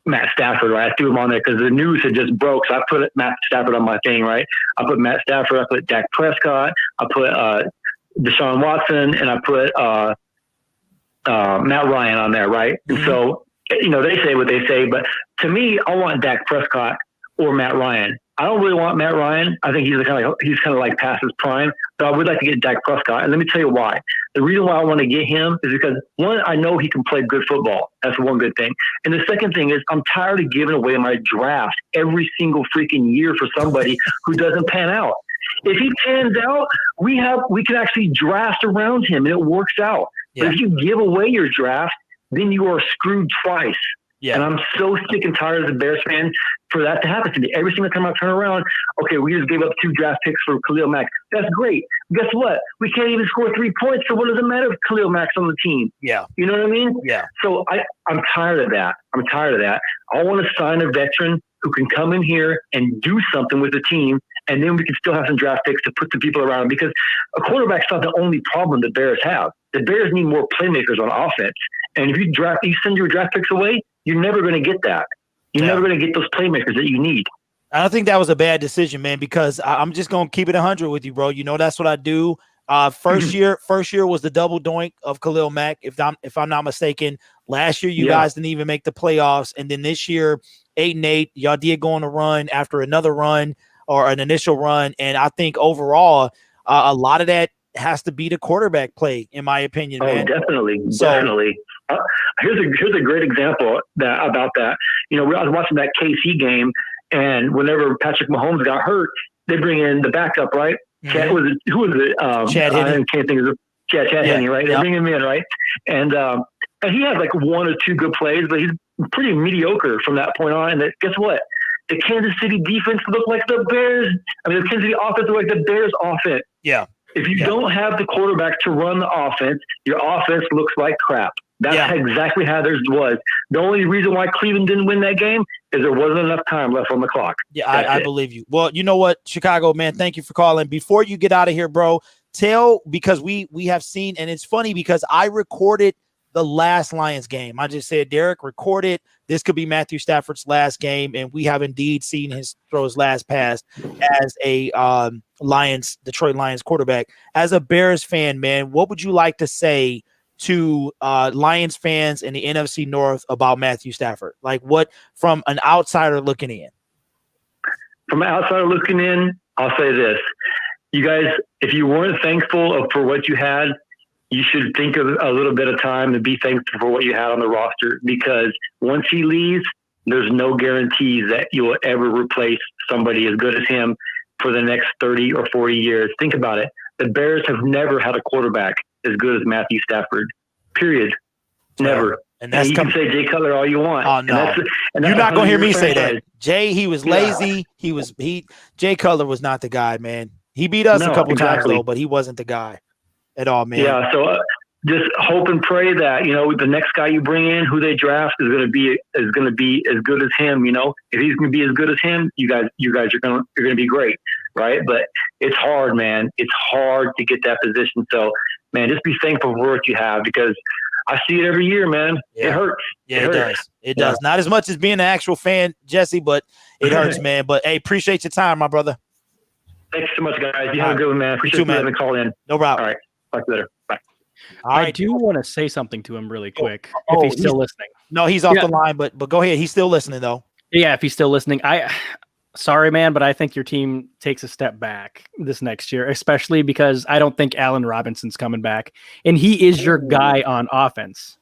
Matt Stafford, right? I threw him on there because the news had just broke. So I put Matt Stafford on my thing, right? I put Matt Stafford, I put Dak Prescott, I put Deshaun Watson, and I put Matt Ryan on there, right? Mm-hmm. And so, they say what they say, but to me, I want Dak Prescott or Matt Ryan. I don't really want Matt Ryan. I think he's kind of like past his prime, but I would like to get Dak Prescott. And let me tell you why. The reason why I want to get him is because, one, I know he can play good football. That's one good thing. And the second thing is I'm tired of giving away my draft every single freaking year for somebody who doesn't pan out. If he pans out, we can actually draft around him and it works out. Yeah. But if you give away your draft, then you are screwed twice. Yeah. And I'm so sick and tired as a Bears fan for that to happen to me. Every single time I turn around, okay, we just gave up 2 draft picks for Khalil Mack. That's great. Guess what? We can't even score 3 points, so what does it matter if Khalil Mack's on the team? Yeah. You know what I mean? Yeah. So I'm tired of that. I want to sign a veteran who can come in here and do something with the team, and then we can still have some draft picks to put the people around him, because a quarterback's not the only problem the Bears have. The Bears need more playmakers on offense. And if you send your draft picks away, you're never going to get that. You're never going to get those playmakers that you need. I don't think that was a bad decision, man, because I'm just going to keep it 100 with you, bro. You know, that's what I do. First year was the double doink of Khalil Mack, if I'm not mistaken. Last year, you guys didn't even make the playoffs. And then this year, 8-8, y'all did go on a run after another run or an initial run. And I think overall, a lot of that has to be the quarterback play, in my opinion, man. Definitely. Here's a great example about that. You know, I was watching that KC game, and whenever Patrick Mahomes got hurt, they bring in the backup, right? Mm-hmm. Who was it? Chad Henne. I can't think of it. Chad Henne, right? They bring him in, right? And he had like 1 or 2 good plays, but he's pretty mediocre from that point on. And guess what? The Kansas City defense looked like the Bears. I mean, the Kansas City offense looked like the Bears offense. Yeah. If you don't have the quarterback to run the offense, your offense looks like crap. That's exactly how theirs was. The only reason why Cleveland didn't win that game is there wasn't enough time left on the clock. Yeah, I believe you. Well, you know what, Chicago, man, thank you for calling. Before you get out of here, bro, because we have seen, and it's funny because I recorded the last Lions game. I just said, Derek, record it. This could be Matthew Stafford's last game, and we have indeed seen throw his last pass as a Detroit Lions quarterback. As a Bears fan, man, what would you like to say to Lions fans in the NFC North about Matthew Stafford? Like, what, from an outsider looking in? From an outsider looking in, I'll say this. You guys, if you weren't thankful for what you had, you should think of a little bit of time to be thankful for what you had on the roster, because once he leaves, there's no guarantees that you will ever replace somebody as good as him for the next 30 or 40 years. Think about it. The Bears have never had a quarterback as good as Matthew Stafford, period. Never. And you can say Jay Cutler all you want. Oh, no. You're not going to hear me say that. Jay, he was lazy. Jay Cutler was not the guy, man. He beat us a couple times, though, but he wasn't the guy at all, man. Yeah, so just hope and pray that, you know, the next guy you bring in, who they draft, is going to be as good as him. You know, if he's going to be as good as him, you guys are going to be great, right? But it's hard, man. It's hard to get that position. So, man, just be thankful for what you have, because I see it every year, man. Yeah. It hurts. Yeah, it does. It does. Not as much as being an actual fan, Jesse, but it hurts, man. But hey, appreciate your time, my brother. Thanks so much, guys. You have a good one, man. Appreciate you having the call in. No problem. All right. Talk to you later. Bye. I do want to say something to him really quick, if he's still listening. No, he's off the line, but go ahead. He's still listening, though. Yeah, if he's still listening. Sorry, man, but I think your team takes a step back this next year, especially because I don't think Allen Robinson's coming back, and he is your guy on offense.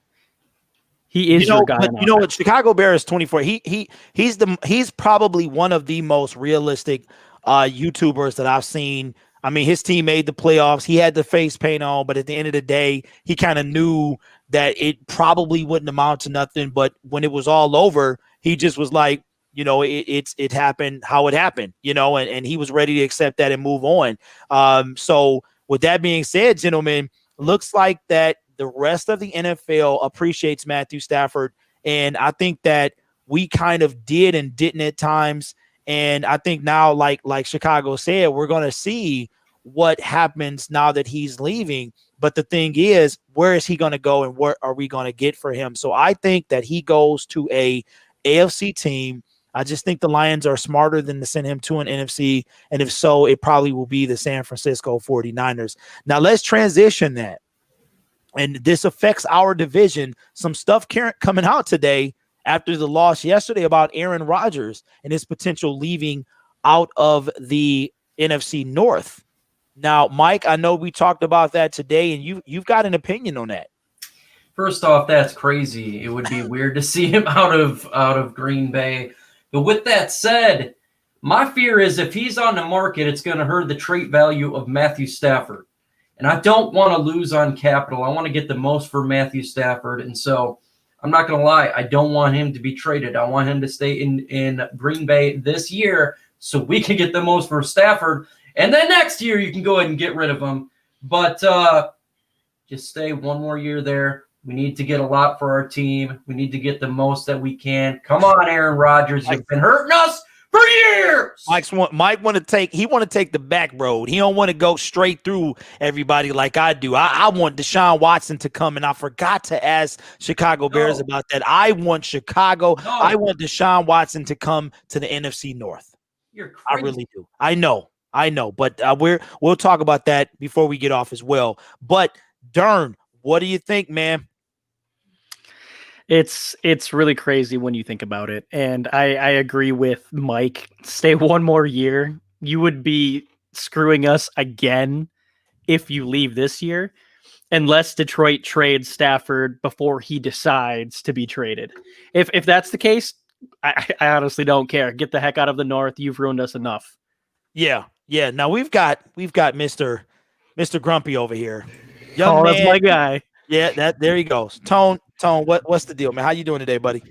He is your guy. But you know what? Chicago Bears 24. He's probably one of the most realistic YouTubers that I've seen. I mean, his team made the playoffs. He had the face paint on, but at the end of the day, he kind of knew that it probably wouldn't amount to nothing. But when it was all over, he just was like, you know, it happened how it happened, you know, and he was ready to accept that and move on. So with that being said, gentlemen, looks like that the rest of the NFL appreciates Matthew Stafford. And I think that we kind of did and didn't at times. And I think now, like Chicago said, we're going to see what happens now that he's leaving. But the thing is, where is he going to go and what are we going to get for him? So I think that he goes to a AFC team. I just think the Lions are smarter than to send him to an NFC. And if so, it probably will be the San Francisco 49ers. Now let's transition that. And this affects our division. Some stuff coming out today after the loss yesterday about Aaron Rodgers and his potential leaving out of the NFC North. Now, Mike, I know we talked about that today, and you've got an opinion on that. First off, that's crazy. It would be weird to see him out of Green Bay. But with that said, My fear is if he's on the market, it's going to hurt the trait value of Matthew Stafford. And I don't want to lose on capital. I want to get the most for Matthew Stafford. And so I'm not going to lie. I don't want him to be traded. I want him to stay in Green Bay this year so we can get the most for Stafford. And then next year you can go ahead and get rid of him. But just stay one more year there. We need to get a lot for our team. We need to get the most that we can. Come on, Aaron Rodgers. You've been hurting us for years. Mike want to take the back road. He don't want to go straight through everybody like I do. I want Deshaun Watson to come, and I forgot to ask Chicago Bears about that. I want Chicago. No. I want Deshaun Watson to come to the NFC North. You're crazy. I really do. I know, but we'll talk about that before we get off as well. But DERRN, what do you think, man? It's really crazy when you think about it. And I agree with Mike. Stay one more year. You would be screwing us again if you leave this year, unless Detroit trades Stafford before he decides to be traded. If that's the case, I honestly don't care. Get the heck out of the North. You've ruined us enough. Yeah. Now we've got Mr. Grumpy over here. Young That's man. my guy. Yeah, there he goes. Tone, what's the deal, man? How you doing today, buddy?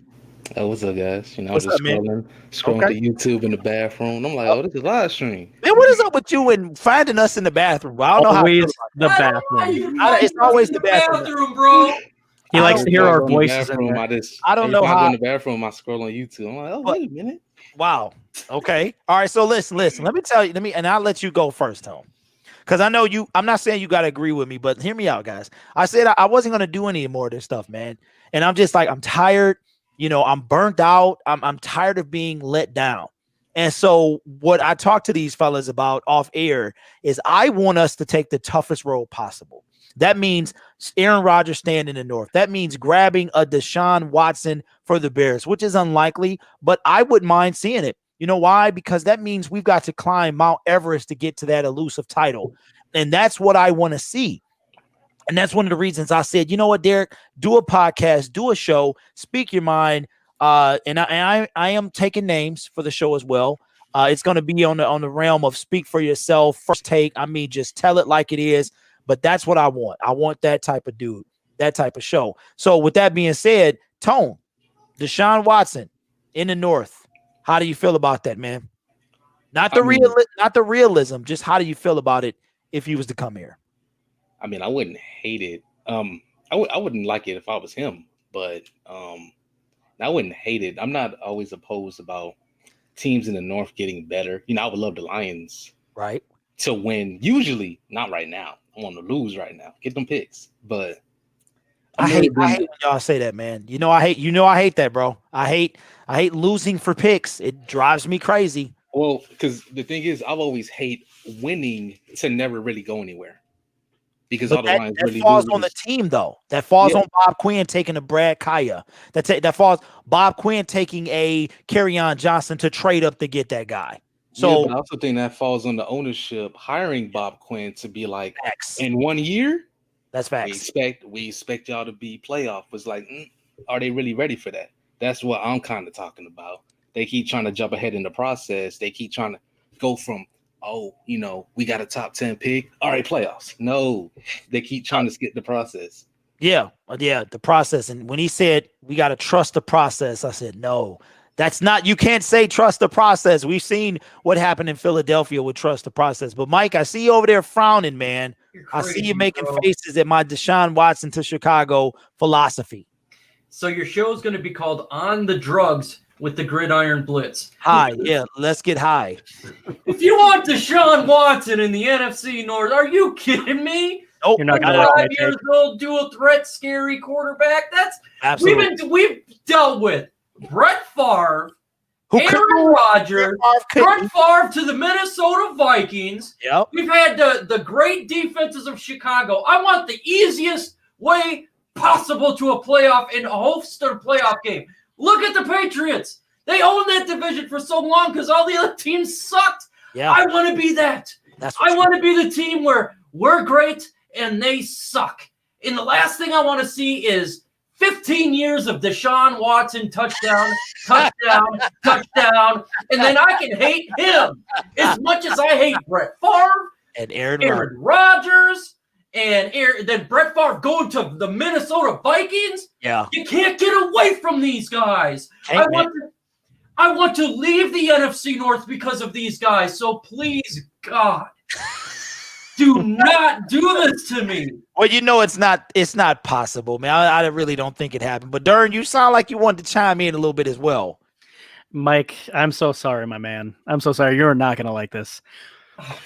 Oh, what's up, guys? You know, What's I'm just up, man? scrolling Okay. through YouTube in the bathroom. I'm like, oh, this is live stream. Man, what is up with you and finding us in the bathroom? I don't know how. Always the I don't know why bathroom. you It's always the bathroom. bro. He likes to hear our voices in Bathroom, there. I don't know I how- go in the bathroom. I scroll on YouTube. I'm like, oh, wait a minute. Wow. Okay. All right. So listen. Let me tell you. And I'll let you go first, Tone. Because I know you. I'm not saying you got to agree with me, but hear me out, guys. I said I wasn't going to do any more of this stuff, man. And I'm just like, I'm tired. You know, I'm burnt out. I'm tired of being let down. And so what I talk to these fellas about off air is I want us to take the toughest road possible. That means Aaron Rodgers staying in the North. That means grabbing a Deshaun Watson for the Bears, which is unlikely, but I wouldn't mind seeing it. You know why? Because that means we've got to climb Mount Everest to get to that elusive title. And that's what I want to see. And that's one of the reasons I said, you know what, Derek, do a podcast, do a show, speak your mind. And I am taking names for the show as well. It's going to be on the realm of speak for yourself, first take. I mean, just tell it like it is. But that's what I want. I want that type of dude, that type of show. So with that being said, Tone, Deshaun Watson in the North. How do you feel about that, man? Not the realism. Just how do you feel about it if he was to come here? I mean, I wouldn't hate it. I wouldn't like it if I was him, but I wouldn't hate it. I'm not always opposed about teams in the North getting better. You know, I would love the Lions, right, to win. Usually, not right now. I want to lose right now. Get them picks, but I hate when y'all say that, man. I hate that, bro. I hate losing for picks. It drives me crazy. Well, because the thing is, I've always hate winning to never really go anywhere. Because but all the Lions that really falls lose. on the team, though. That falls on Bob Quinn taking a Brad Kaya. That falls Bob Quinn taking a Kerryon Johnson to trade up to get that guy. So but I also think that falls on the ownership hiring Bob Quinn to be like, facts. In 1 year, that's facts. We expect y'all to be playoff. Was like, are they really ready for that? That's what I'm kind of talking about. They keep trying to jump ahead in the process. They keep trying to go from, we got a top 10 pick. All right, playoffs. No, they keep trying to skip the process. Yeah, the process. And when he said we got to trust the process, I said, no, that's not. You can't say trust the process. We've seen what happened in Philadelphia with trust the process. But Mike, I see you over there frowning, man. I see you making faces at my Deshaun Watson to Chicago philosophy. So your show is going to be called On the Drugs with the Gridiron Blitz. High, yeah, let's get high. If you want Deshaun Watson in the NFC North, are you kidding me? Nope. You're not Like gonna 5 years old, dual threat, scary quarterback. That's absolutely we've dealt with Brett Favre, Who Aaron Rodgers, Brett Favre to the Minnesota Vikings. Yep. We've had the great defenses of Chicago. I want the easiest way possible to a playoff and host a playoff game. Look at the Patriots. They owned that division for so long because all the other teams sucked. Yeah. I want to be that. I want to be the team where we're great and they suck. And the last thing I want to see is 15 years of Deshaun Watson touchdown, touchdown, touchdown, and then I can hate him as much as I hate Brett Favre And Aaron Rodgers, and then Brett Favre going to the Minnesota Vikings. Yeah. You can't get away from these guys. I want to leave the NFC North because of these guys. So please, God, do not do this to me. Well, you know it's not possible, man. I really don't think it happened. But DERRN, you sound like you wanted to chime in a little bit as well. Mike, I'm so sorry, my man. I'm so sorry. You're not going to like this.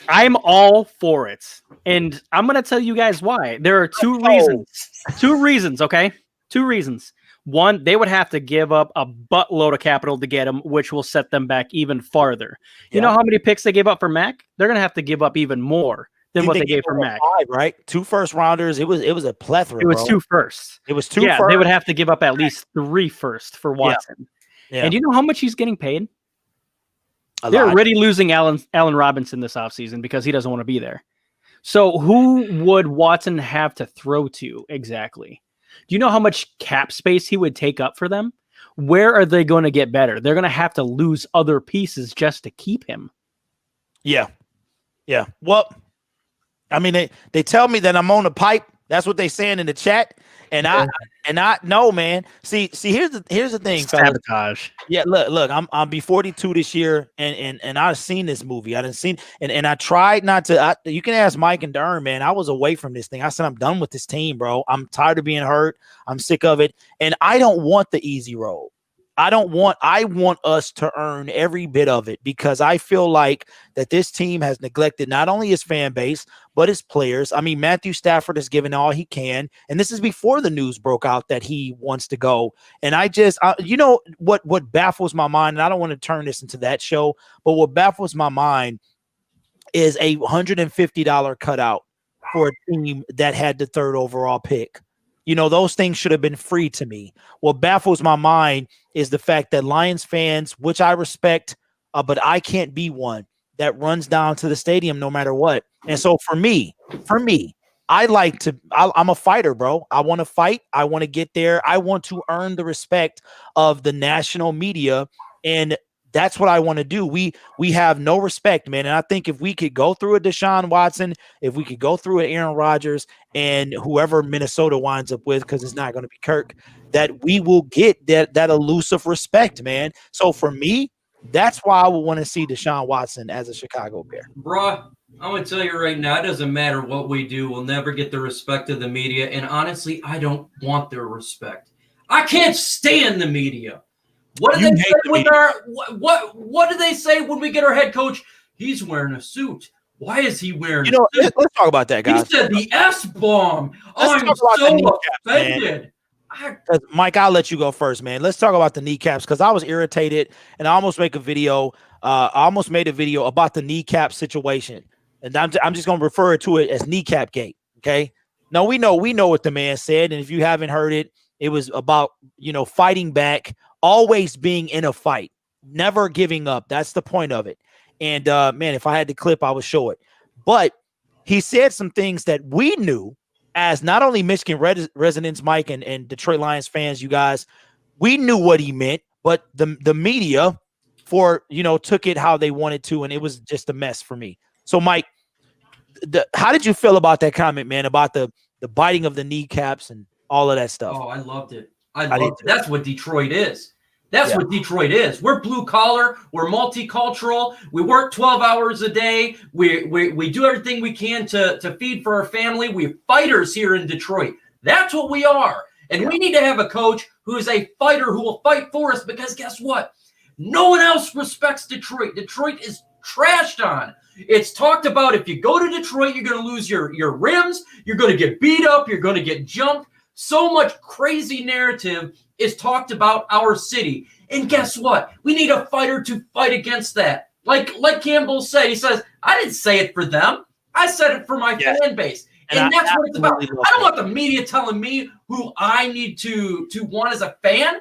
I'm all for it. And I'm going to tell you guys why. There are two reasons. Two reasons, okay? Two reasons. One, they would have to give up a buttload of capital to get him, which will set them back even farther. You know how many picks they gave up for Mac? They're going to have to give up even more than what they gave for Mac. 5, right? 2 first-rounders. It was a plethora. It was 2 firsts. It was 2 firsts. firsts. They would have to give up at least 3 firsts for Watson. Yeah. And you know how much he's getting paid? They're already losing Allen Robinson this offseason because he doesn't want to be there. So who would Watson have to throw to exactly? Do you know how much cap space he would take up for them? Where are they going to get better? They're going to have to lose other pieces just to keep him. Yeah. Yeah. Well, I mean, they tell me that I'm on the pipe. That's what they saying in the chat. And I know, man. See, here's the thing, fellas. Sabotage. Yeah, look, I'll be 42 this year, and I've seen this movie. I done seen, and I tried not to. You can ask Mike and DERRN, man. I was away from this thing. I said I'm done with this team, bro. I'm tired of being hurt. I'm sick of it, and I don't want the easy road. I want us to earn every bit of it, because I feel like that this team has neglected not only his fan base, but his players. I mean, Matthew Stafford has given all he can, and this is before the news broke out that he wants to go. And you know what baffles my mind, and I don't want to turn this into that show, but what baffles my mind is a $150 cutout for a team that had the 3rd overall pick. You know, those things should have been free to me. What baffles my mind is the fact that Lions fans, which I respect, but I can't be one that runs down to the stadium no matter what. And so for me, I'm a fighter, bro. I want to fight. I want to get there. I want to earn the respect of the national media. And that's what I want to do. We have no respect, man. And I think if we could go through a Deshaun Watson, if we could go through an Aaron Rodgers and whoever Minnesota winds up with, because it's not going to be Kirk, that we will get that elusive respect, man. So for me, that's why I would want to see Deshaun Watson as a Chicago Bear. Bruh, I'm going to tell you right now, it doesn't matter what we do. We'll never get the respect of the media. And honestly, I don't want their respect. I can't stand the media. What do they say with what do they say when we get our head coach? He's wearing a suit. Why is he wearing a suit? Let's talk about that, guys. He said the S-bomb. I'm so offended. Mike, I'll let you go first, man. Let's talk about the kneecaps, because I was irritated, and I almost made a video. About the kneecap situation, and I'm just going to refer to it as kneecap gate. Okay. No, we know what the man said, and if you haven't heard it, it was about fighting back. Always being in a fight, never giving up. That's the point of it. And man, if I had the clip, I would show it. But he said some things that we knew as not only Michigan residents, Mike, and Detroit Lions fans, you guys, we knew what he meant, but the media took it how they wanted to, and it was just a mess for me. So, Mike, how did you feel about that comment, man, about the biting of the kneecaps and all of that stuff? Oh, I loved it. I loved it. That's what Detroit is. What Detroit is. We're blue collar. We're multicultural. We work 12 hours a day. We do everything we can to feed for our family. We're fighters here in Detroit. That's what we are. And we need to have a coach who is a fighter who will fight for us, because guess what? No one else respects Detroit. Detroit is trashed on. It's talked about, if you go to Detroit, you're going to lose your rims. You're going to get beat up. You're going to get jumped. So much crazy narrative is talked about our city. And guess what? We need a fighter to fight against that. Like Campbell said, he says, I didn't say it for them. I said it for my fan base. And that's what it's about. I don't want the media telling me who I need to want as a fan.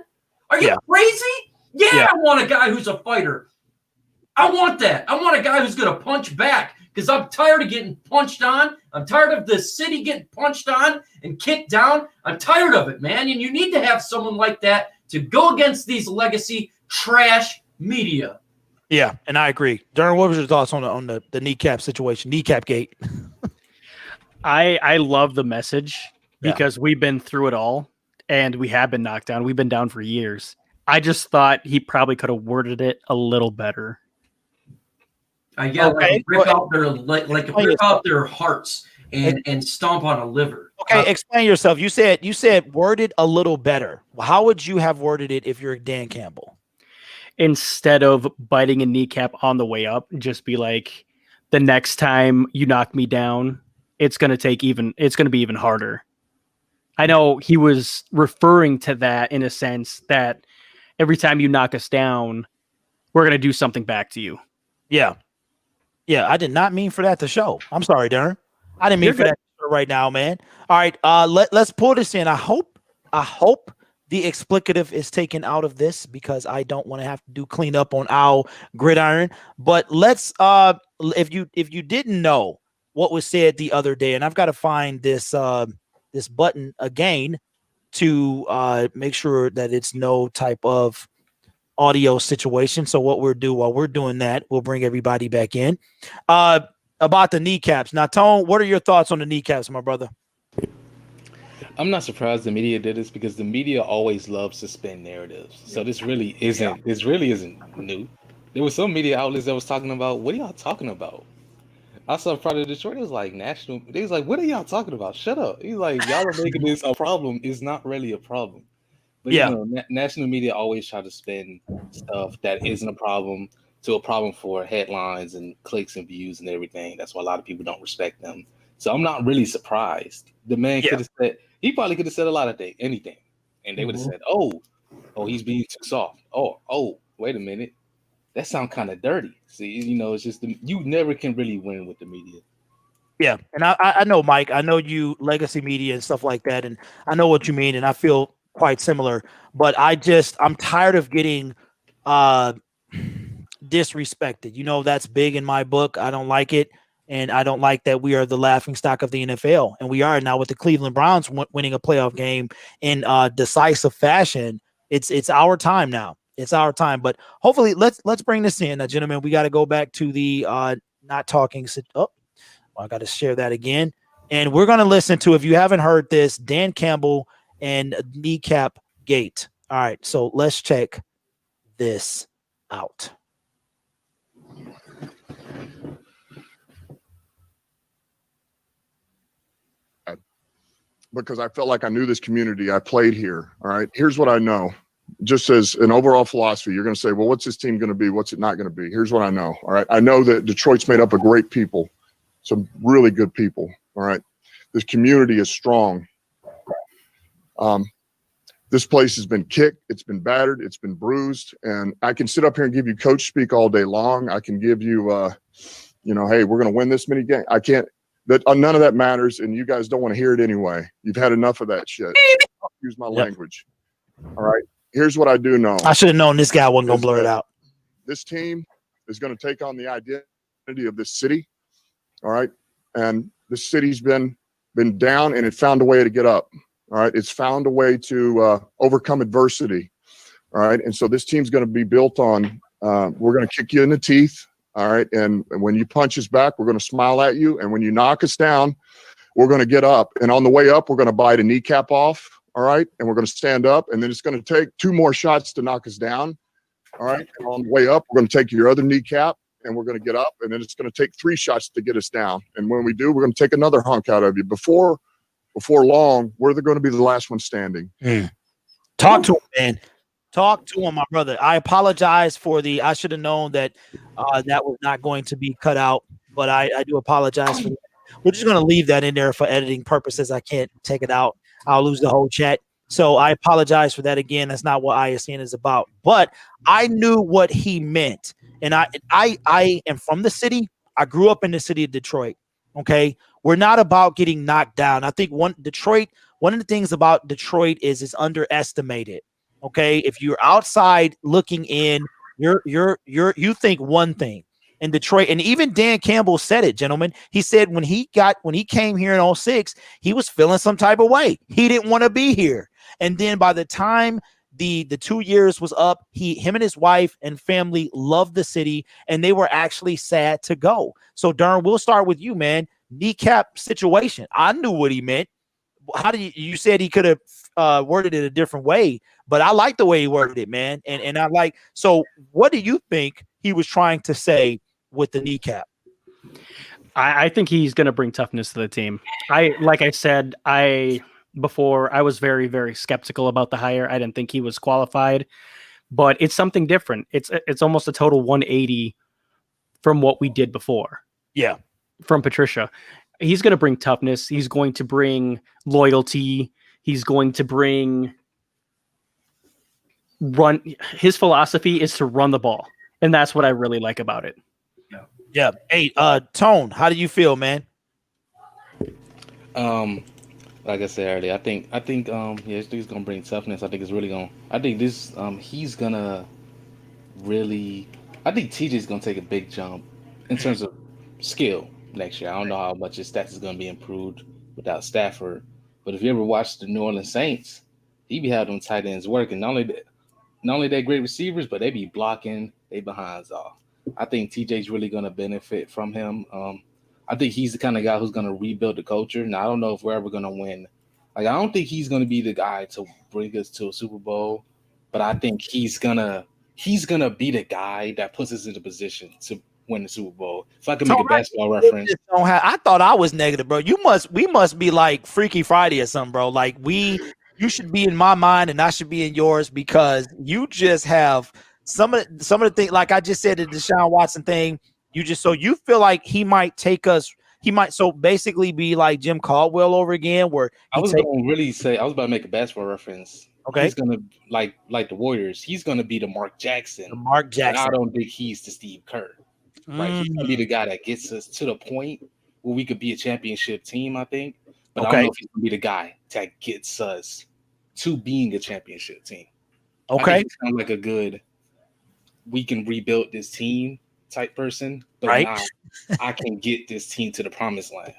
Are you crazy? Yeah, I want a guy who's a fighter. I want that. I want a guy who's going to punch back, because I'm tired of getting punched on. I'm tired of the city getting punched on and kicked down. I'm tired of it, man. And you need to have someone like that to go against these legacy trash media. Yeah, and I agree. Darren, what was your thoughts on the kneecap situation, kneecap gate? I love the message because we've been through it all and we have been knocked down. We've been down for years. I just thought he probably could have worded it a little better. Yeah, okay. Rip out their hearts and stomp on a liver. Okay, explain yourself. You said worded a little better. How would you have worded it if you're Dan Campbell? Instead of biting a kneecap on the way up, just be like, the next time you knock me down, it's going to be even harder. I know he was referring to that in a sense that every time you knock us down, we're going to do something back to you. Yeah. Yeah, I did not mean for that to show. I'm sorry, Darren. I didn't mean for that to show right now, man. All right, let's pull this in. I hope the explicative is taken out of this because I don't want to have to do cleanup on our gridiron. But let's if you didn't know what was said the other day, and I've got to find this this button again to make sure that it's no type of audio situation. So what we'll do while we're doing that, we'll bring everybody back in. About the kneecaps. Now, Tone, what are your thoughts on the kneecaps, my brother? I'm not surprised the media did this because the media always loves to spin narratives. So this really isn't new. There was some media outlets that was talking about, what are y'all talking about? I saw part of Detroit, it was like national. They was like, what are y'all talking about? Shut up. He's like, y'all are making this a problem. It's not really a problem. But you know, national media always try to spin stuff that isn't a problem to a problem for headlines and clicks and views and everything. That's why a lot of people don't respect them. So I'm not really surprised. The man could have said, he probably could have said a lot of things, anything. And they would have said, oh, he's being too soft. Oh, wait a minute. That sounds kind of dirty. See, you know, it's just, you never can really win with the media. Yeah. And I know, Mike, I know you legacy media and stuff like that. And I know what you mean. And I feel quite similar, but I'm tired of getting disrespected. You know, that's big in my book. I don't like it. And I don't like that we are the laughing stock of the NFL. And we are now with the Cleveland Browns winning a playoff game in decisive fashion. It's our time now. It's our time. But hopefully let's bring this in. Now, gentlemen, we got to go back to the not talking. I got to share that again. And we're going to listen to, if you haven't heard this, Dan Campbell and kneecap gate. All right. So let's check this out. Because I felt like I knew this community. I played here. All right. Here's what I know. Just as an overall philosophy, you're going to say, well, what's this team going to be? What's it not going to be? Here's what I know. All right. I know that Detroit's made up of great people, some really good people. All right. This community is strong. This place has been kicked. It's been battered. It's been bruised. And I can sit up here and give you coach speak all day long. I can give you, hey, we're going to win this many games. I can't. None of that matters, and you guys don't want to hear it anyway. You've had enough of that shit. I'll use my language. All right. Here's what I do know. I should have known this guy wasn't going to blur it out. This team is going to take on the identity of this city. All right. And this city's been down, and it found a way to get up. All right. It's found a way to overcome adversity. All right. And so this team's going to be built on, we're going to kick you in the teeth. All right. And when you punch us back, we're going to smile at you. And when you knock us down, we're going to get up. And on the way up, we're going to bite a kneecap off. All right. And we're going to stand up. And then it's going to take 2 more shots to knock us down. All right. And on the way up, we're going to take your other kneecap and we're going to get up. And then it's going to take 3 shots to get us down. And when we do, we're going to take another hunk out of you. Before long, we're going to be the last one standing. Talk to him, man. Talk to him, my brother. I apologize for I should have known that that was not going to be cut out, but I do apologize for that. We're just going to leave that in there for editing purposes. I can't take it out. I'll lose the whole chat. So I apologize for that again. That's not what ISN is about. But I knew what he meant. And I am from the city. I grew up in the city of Detroit. Okay. We're not about getting knocked down. I think one of the things about Detroit is it's underestimated. Okay, if you're outside looking in, you think one thing, in Detroit. And even Dan Campbell said it, gentlemen. He said when he came here in 06, he was feeling some type of way. He didn't want to be here. And then by the time the 2 years was up, him and his wife and family loved the city, and they were actually sad to go. So Darren, we'll start with you, man. Kneecap situation. I knew what he meant. How did you said he could have worded it a different way, but I like the way he worded it, man. And I like, so what do you think he was trying to say with the kneecap? I think he's going to bring toughness to the team. Like I said, before, I was very, very skeptical about the hire. I didn't think he was qualified, but it's something different. It's almost a total 180 from what we did before. Yeah. From Patricia. He's going to bring toughness. He's going to bring loyalty. He's going to bring run. His philosophy is to run the ball. And that's what I really like about it. Yeah. Hey, Tone, how do you feel, man? Like I said earlier, I think this dude's gonna bring toughness. I think it's really gonna. I think this he's gonna really. I think TJ's gonna take a big jump in terms of skill next year. I don't know how much his stats is gonna be improved without Stafford, but if you ever watch the New Orleans Saints, he be having them tight ends working. Not only they great receivers, but they be blocking they behinds off. I think TJ's really gonna benefit from him. I think he's the kind of guy who's going to rebuild the culture. Now, I don't know if we're ever going to win. Like, I don't think he's going to be the guy to bring us to a Super Bowl, but I think he's gonna be the guy that puts us in a position to win the Super Bowl. If I could make a basketball reference. I thought I was negative, bro. We must be like Freaky Friday or something, bro. Like you should be in my mind and I should be in yours, because you just have some of the things, like I just said, the Deshaun Watson thing. You feel like he might take us. He might basically be like Jim Caldwell over again. Where I was about to make a basketball reference. Okay, he's gonna like the Warriors. He's gonna be the Mark Jackson. I don't think he's the Steve Kerr. Right, he's gonna be the guy that gets us to the point where we could be a championship team. I think, but I don't know if he's gonna be the guy that gets us to being a championship team. Okay, it's kind of like a good. We can rebuild this team type person, but right? I can get this team to the promised land.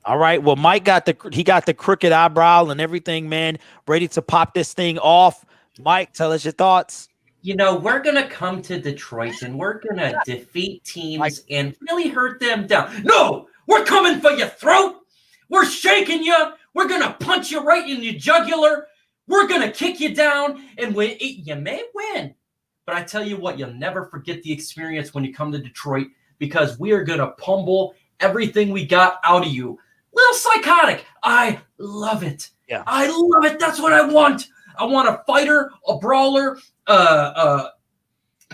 All right. Well, Mike got the crooked eyebrow and everything, man. Ready to pop this thing off. Mike, tell us your thoughts. You know, we're gonna come to Detroit and we're gonna defeat teams and really hurt them down. No, we're coming for your throat. We're shaking you. We're gonna punch you right in your jugular. We're gonna kick you down, and you may win. But I tell you what, you'll never forget the experience when you come to Detroit, because we are going to pummel everything we got out of you. Little psychotic. I love it. Yeah, I love it. That's what I want. I want a fighter, a brawler,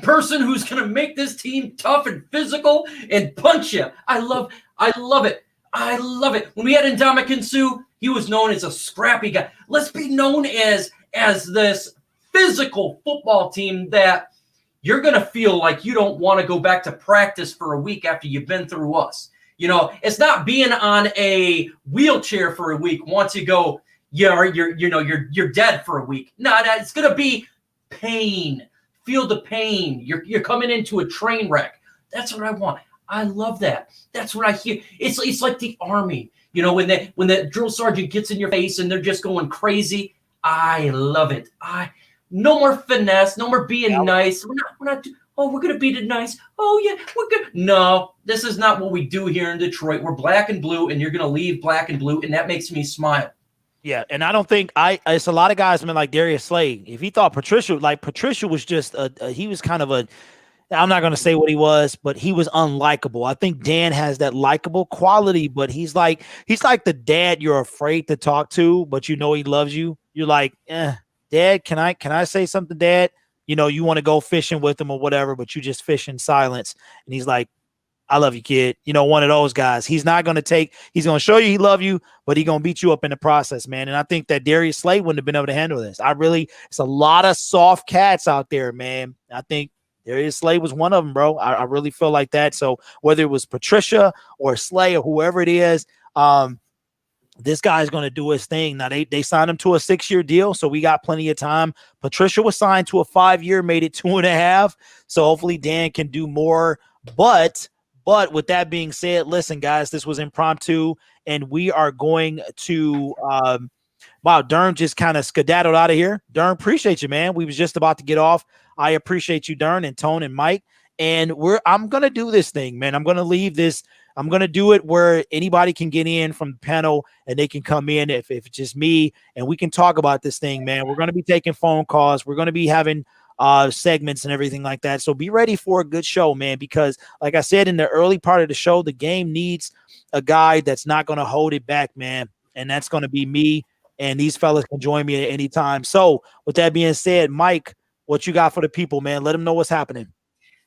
person who's going to make this team tough and physical and punch you. I love it. I love it. When we had Ndamukong Suh, he was known as a scrappy guy. Let's be known as this physical football team that you're going to feel like you don't want to go back to practice for a week after you've been through us. You know, it's not being on a wheelchair for a week. Once you go, you're dead for a week. No, it's going to be pain. Feel the pain. You're coming into a train wreck. That's what I want. I love that. That's what I hear. It's like the Army. You know, when the drill sergeant gets in your face and they're just going crazy. I love it. No more finesse, no more being nice. We're not. Oh, we're gonna beat it nice. Oh yeah, we're good. No, this is not what we do here in Detroit. We're black and blue, and you're gonna leave black and blue, and that makes me smile. Yeah, and I don't think it's a lot of guys, man, like Darius Slay. If he thought Patricia was just he was kind of I'm not gonna say what he was, but he was unlikable. I think Dan has that likable quality, but he's like the dad you're afraid to talk to, but you know he loves you. You're like, Dad, can I say something, Dad? You know, you want to go fishing with him or whatever, but you just fish in silence. And he's like, I love you, kid. You know, one of those guys. He's going to show you he love you, but he's going to beat you up in the process, man. And I think that Darius Slay wouldn't have been able to handle this. It's a lot of soft cats out there, man. I think Darius Slay was one of them, bro. I really feel like that. So whether it was Patricia or Slay or whoever it is, this guy's going to do his thing. Now they signed him to a 6-year deal, so we got plenty of time. Patricia was signed to a 5-year, made it 2.5. So hopefully Dan can do more. But with that being said, listen, guys, this was impromptu, and we are going to wow, DERRN just kind of skedaddled out of here. DERRN, appreciate you, man. We was just about to get off. I appreciate you, DERRN, and Tone and Mike. And I'm gonna do this thing, man. I'm gonna leave this. I'm going to do it where anybody can get in from the panel and they can come in if it's just me, and we can talk about this thing, man. We're going to be taking phone calls. We're going to be having segments and everything like that. So be ready for a good show, man, because like I said in the early part of the show, the game needs a guy that's not going to hold it back, man. And that's going to be me, and these fellas can join me at any time. So with that being said, Mike, what you got for the people, man? Let them know what's happening.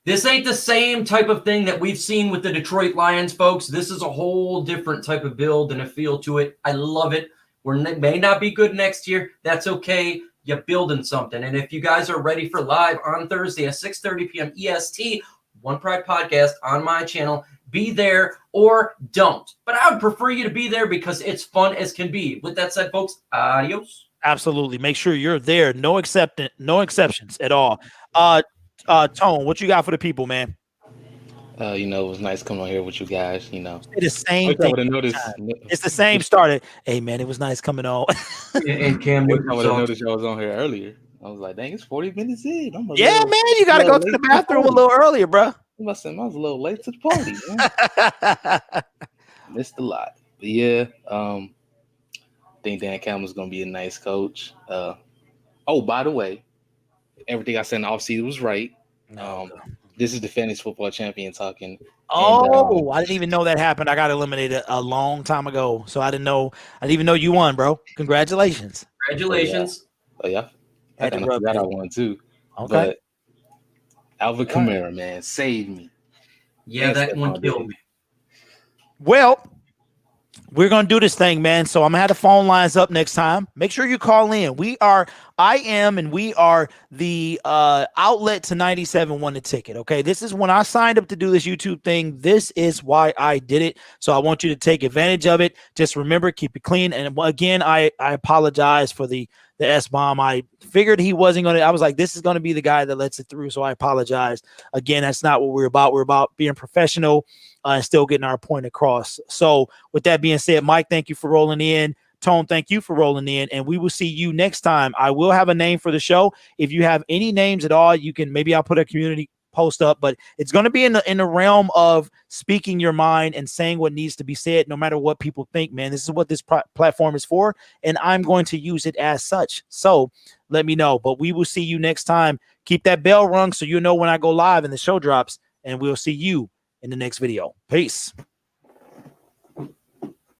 This ain't the same type of thing that we've seen with the Detroit Lions, folks. This is a whole different type of build and a feel to it. I love it. We may not be good next year. That's okay. You're building something. And if you guys are ready for live on Thursday at 6:30 p.m. EST, One Pride Podcast on my channel, be there or don't. But I would prefer you to be there because it's fun as can be. With that said, folks, adios. Absolutely. Make sure you're there. No exceptions at all. Tone, what you got for the people, man? It was nice coming on here with you guys. It's the same thing. It's the same started. Hey, man, it was nice coming on. And Cam, I would have noticed y'all was on here earlier. I was like, dang, it's 40 minutes in. Man, you got to go to the bathroom a little earlier, bro. I was a little late to the party, man. Missed a lot. But yeah, I think Dan Campbell's going to be a nice coach. By the way, everything I said in the offseason was right. This is the fantasy football champion talking. Oh, I didn't even know that happened. I got eliminated a long time ago, so I didn't even know you won, bro. Congratulations. Congratulations. Oh yeah. I kind of forgot I won too. Okay. But Alvin Kamara, man, saved me. Yeah, that one killed me. Well, we're going to do this thing, man. So I'm going to have the phone lines up next time. Make sure you call in. We are the outlet to 97 won the ticket. Okay. This is when I signed up to do this YouTube thing. This is why I did it. So I want you to take advantage of it. Just remember, keep it clean. And again, I apologize for the S-bomb. I figured he wasn't going to, I was like, this is going to be the guy that lets it through. So I apologize. Again, that's not what we're about. We're about being professional and still getting our point across. So with that being said, Mike, thank you for rolling in. Tone, thank you for rolling in, and we will see you next time. I will have a name for the show. If you have any names at all, you can, maybe I'll put a community post up, but it's going to be in the realm of speaking your mind and saying what needs to be said, no matter what people think, man. This is what this platform is for, and I'm going to use it as such. So let me know, but we will see you next time. Keep that bell rung so you know when I go live and the show drops, and we'll see you in the next video. Peace.